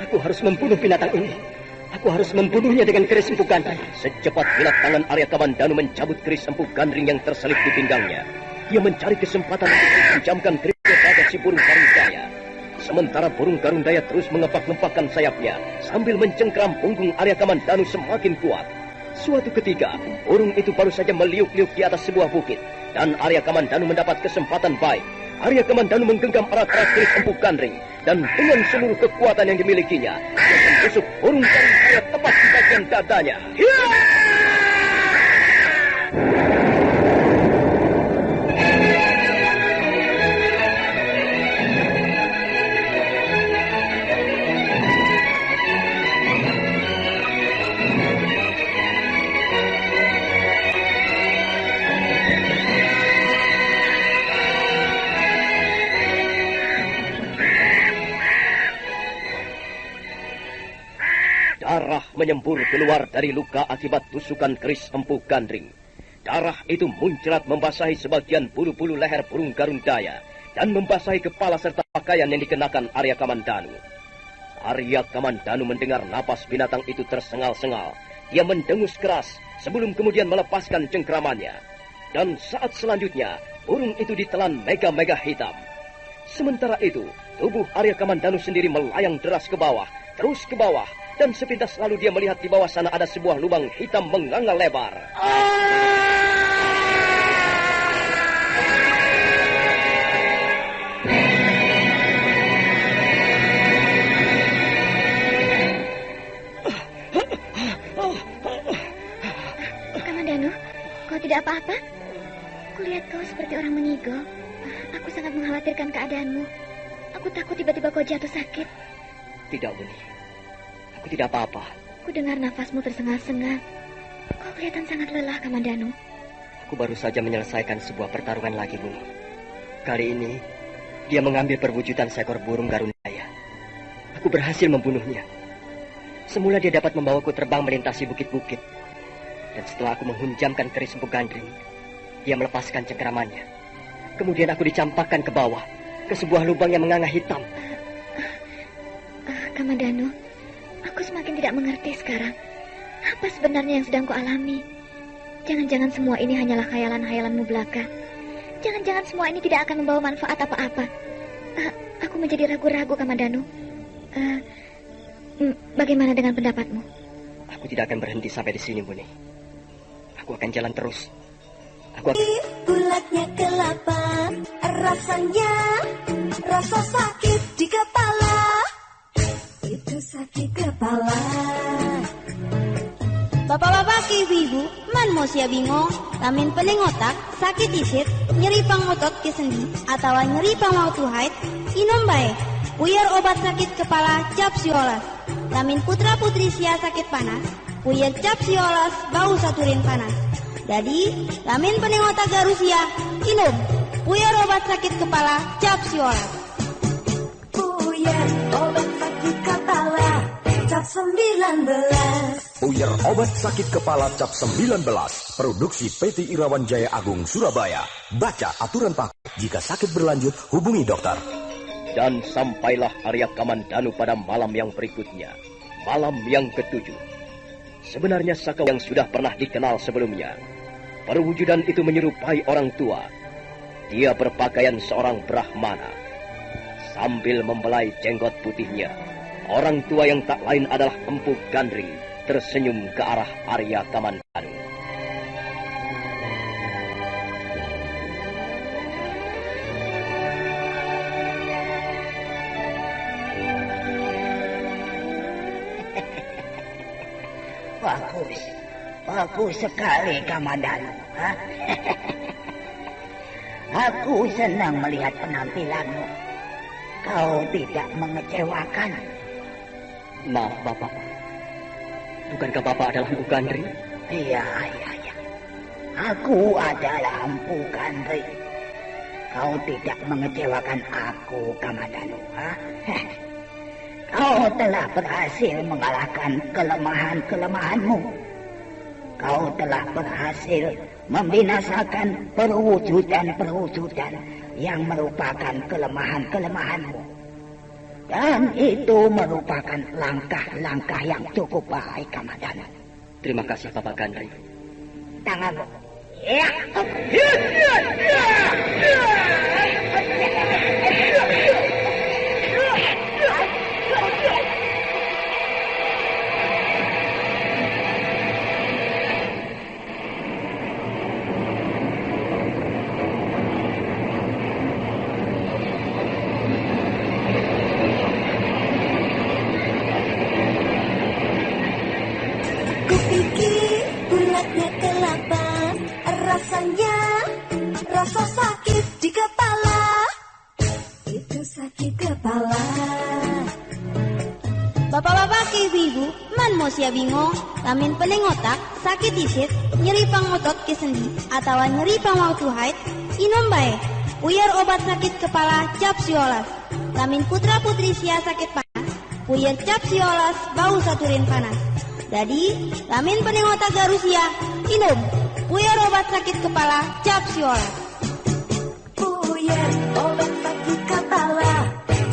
Aku harus membunuh binatang ini. Aku harus membunuhnya dengan keris Empu Gandring. Secepat kilat tangan Arya Kamandanu mencabut keris Empu Gandring yang terselip di pinggangnya. Dia mencari kesempatan untuk menjamkan kerisnya pada si burung Garundaya. Sementara burung Garundaya terus mengepak-ngepakkan sayapnya sambil mencengkram punggung Arya Kamandanu semakin kuat. Suatu ketika, burung itu baru saja meliuk-liuk di atas sebuah bukit, dan Arya Kamandanu mendapat kesempatan baik. Arya Kamandanu menggenggam erat-erat keris Empu Gandring, dan dengan seluruh kekuatan yang dimilikinya, dia menusuk burung Garundaya tepat di bagian dadanya. Darah menyembur keluar dari luka akibat tusukan keris Empu Gandring. Darah itu muncrat membasahi sebagian bulu-bulu leher burung Garundaya dan membasahi kepala serta pakaian yang dikenakan Arya Kamandanu. Arya Kamandanu mendengar napas binatang itu tersengal-sengal. Dia mendengus keras sebelum kemudian melepaskan cengkramannya. Dan saat selanjutnya, burung itu ditelan mega-mega hitam. Sementara itu, tubuh Arya Kamandanu sendiri melayang deras ke bawah, terus ke bawah, dan sepintas lalu dia melihat di bawah sana ada sebuah lubang hitam menganga lebar. Kamandanu, kau tidak apa-apa? Kulihat kau seperti orang mengigau. Aku sangat mengkhawatirkan keadaanmu. Aku takut tiba-tiba kau jatuh sakit. Tidak, Wuni. Aku tidak apa-apa. Ku dengar nafasmu tersengal-sengal. Kau kelihatan sangat lelah, Kamandanu. Aku baru saja menyelesaikan sebuah pertarungan lagi, Wuni. Kali ini, dia mengambil perwujudan seekor burung Garundaya. Aku berhasil membunuhnya. Semula dia dapat membawaku terbang melintasi bukit-bukit. Dan setelah aku menghunjamkan keris Empu Gandring, dia melepaskan cengkeramannya. Kemudian aku dicampakkan ke bawah, ke sebuah lubang yang menganga hitam. Kamandanu, aku semakin tidak mengerti sekarang. Apa sebenarnya yang sedang kau alami? Jangan-jangan semua ini hanyalah khayalan-khayalanmu belaka. Jangan-jangan semua ini tidak akan membawa manfaat apa-apa. Aku menjadi ragu-ragu, Kamandanu. Bagaimana dengan pendapatmu? Aku tidak akan berhenti sampai di sini, Buni. Aku akan jalan terus. Bulatnya kelapa, rasanya rasa sakit di kepala. Itu sakit kepala. Bapak-bapak, ibu-ibu, man mo siya bingung, lamin pening otak, sakit isit, nyeri pangotot ke sendi, atau nyeri pangwautuhait, inom bae, puyer obat sakit kepala cap siolas. Lamin putra-putri sia sakit panas, puyer cap siolas bau saturin panas. Jadi, lamin pening otak garusia, inom, puyer obat sakit kepala cap siolas. Puyer obat sakit kepala cap 19. Puyer obat sakit kepala cap 19. Produksi PT Irawan Jaya Agung Surabaya. Baca aturan pakai. Jika sakit berlanjut, hubungi dokter. Dan sampailah Arya Kamandanu pada malam yang berikutnya. Malam yang ke-7. Sebenarnya Saka yang sudah pernah dikenal sebelumnya. Perwujudan itu menyerupai orang tua. Dia berpakaian seorang Brahmana. Sambil membelai jenggot putihnya, orang tua yang tak lain adalah Empu Gandring tersenyum ke arah Arya Kamandanu. Bagus sekali, Kamandanu. Aku senang melihat penampilanmu. Kau tidak mengecewakan. Maaf, Bapak. Bukankah Bapak adalah Empu Gandring? Iya. Aku adalah Empu Gandring. Kau tidak mengecewakan aku, Kamandanu. Kau telah berhasil mengalahkan kelemahan-kelemahanmu. Kau telah berhasil membinasakan perwujudan-perwujudan yang merupakan kelemahan-kelemahanmu. Dan itu merupakan langkah-langkah yang cukup baik, Kamandanu. Terima kasih, Bapak Gandring. Tanganmu. Ya. Kupikir bulatnya kelapa, rasanya rasa sakit di kepala. Itu sakit kepala. Bapak-bapak, ibu-ibu, man mo siya bingung, lamin pening otak, sakit isit, nyeri pangotot ke sendi, atau nyeri pangwautuhait, inom bae, puyer obat sakit kepala cap siolas. Lamin putra-putri sia sakit panas, puyer cap siolas bau saturin panas. Jadi, lamin pening otak garusia, inum puyer obat sakit kepala cap siolas. Puyer obat sakit kepala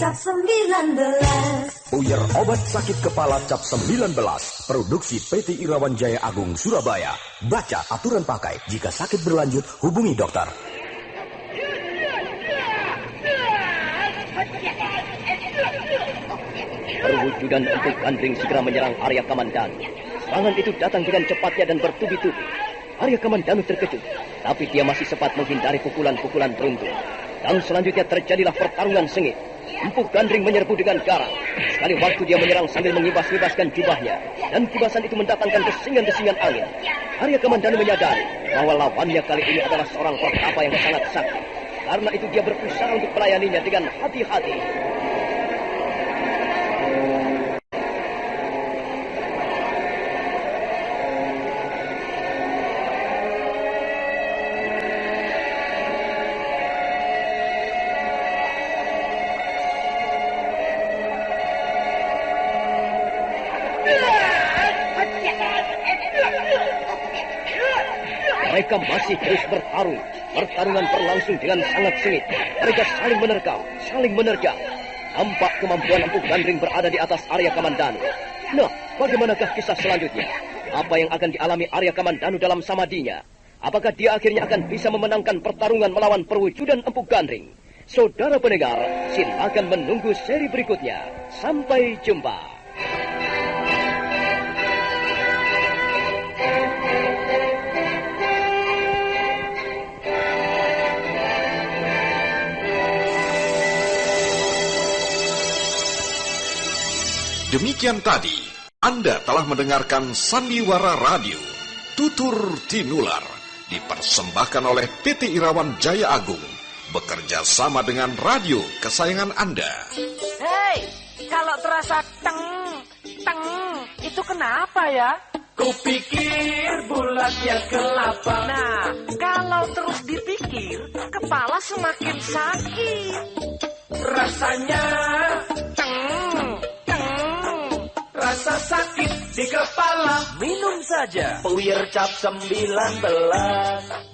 cap 19. Puyer obat sakit kepala cap 19. Produksi PT Irawan Jaya Agung Surabaya. Baca aturan pakai. Jika sakit berlanjut, hubungi dokter. Perwujudan Empuk Gandring segera menyerang Arya Kamandanu. Serangan itu datang dengan cepatnya dan bertubi-tubi. Arya Kamandanu terkejut, tapi dia masih sempat menghindari pukulan-pukulan beruntun. Dan selanjutnya terjadilah pertarungan sengit. Empuk Gandring menyerbu dengan garang. Sekali waktu dia menyerang sambil mengibas-ibaskan jubahnya. Dan kibasan itu mendatangkan desingan-desingan angin. Arya Kamandanu menyadari bahwa lawannya kali ini adalah seorang pertapa yang sangat sakti. Karena itu dia berusaha untuk melayaninya dengan hati-hati. Mereka masih terus bertarung. Pertarungan berlangsung dengan sangat sengit. Mereka saling menerkam, saling menerjang. Nampak kemampuan Empuk Gandring berada di atas Arya Kamandanu. Nah, bagaimanakah kisah selanjutnya? Apa yang akan dialami Arya Kamandanu dalam samadinya? Apakah dia akhirnya akan bisa memenangkan pertarungan melawan perwujudan Empuk Gandring? Saudara pendengar, silakan menunggu seri berikutnya. Sampai jumpa. Demikian tadi, Anda telah mendengarkan Sandiwara Radio, Tutur Tinular, dipersembahkan oleh PT Irawan Jaya Agung, bekerja sama dengan radio kesayangan Anda. Hei, kalau terasa teng, itu kenapa ya? Kupikir bulatnya kelapa. Nah, kalau terus dipikir, kepala semakin sakit. Rasanya rasa sakit di kepala. Minum saja Puyer cap 19.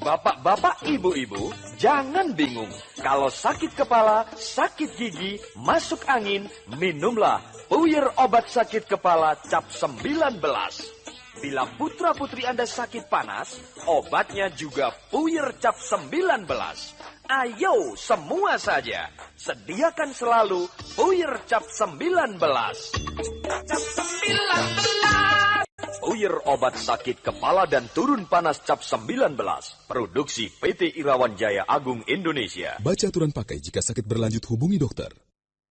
Bapak-bapak, ibu-ibu, jangan bingung. Kalau sakit kepala, sakit gigi, masuk angin, minumlah Puyer obat sakit kepala cap 19. Bila putra-putri Anda sakit panas, obatnya juga Puyer cap 19. Ayo semua saja, sediakan selalu Puyer cap 19. Cap 19. Puyer obat sakit kepala dan turun panas cap 19. Produksi PT Irawan Jaya Agung Indonesia. Baca aturan pakai jika sakit berlanjut, hubungi dokter.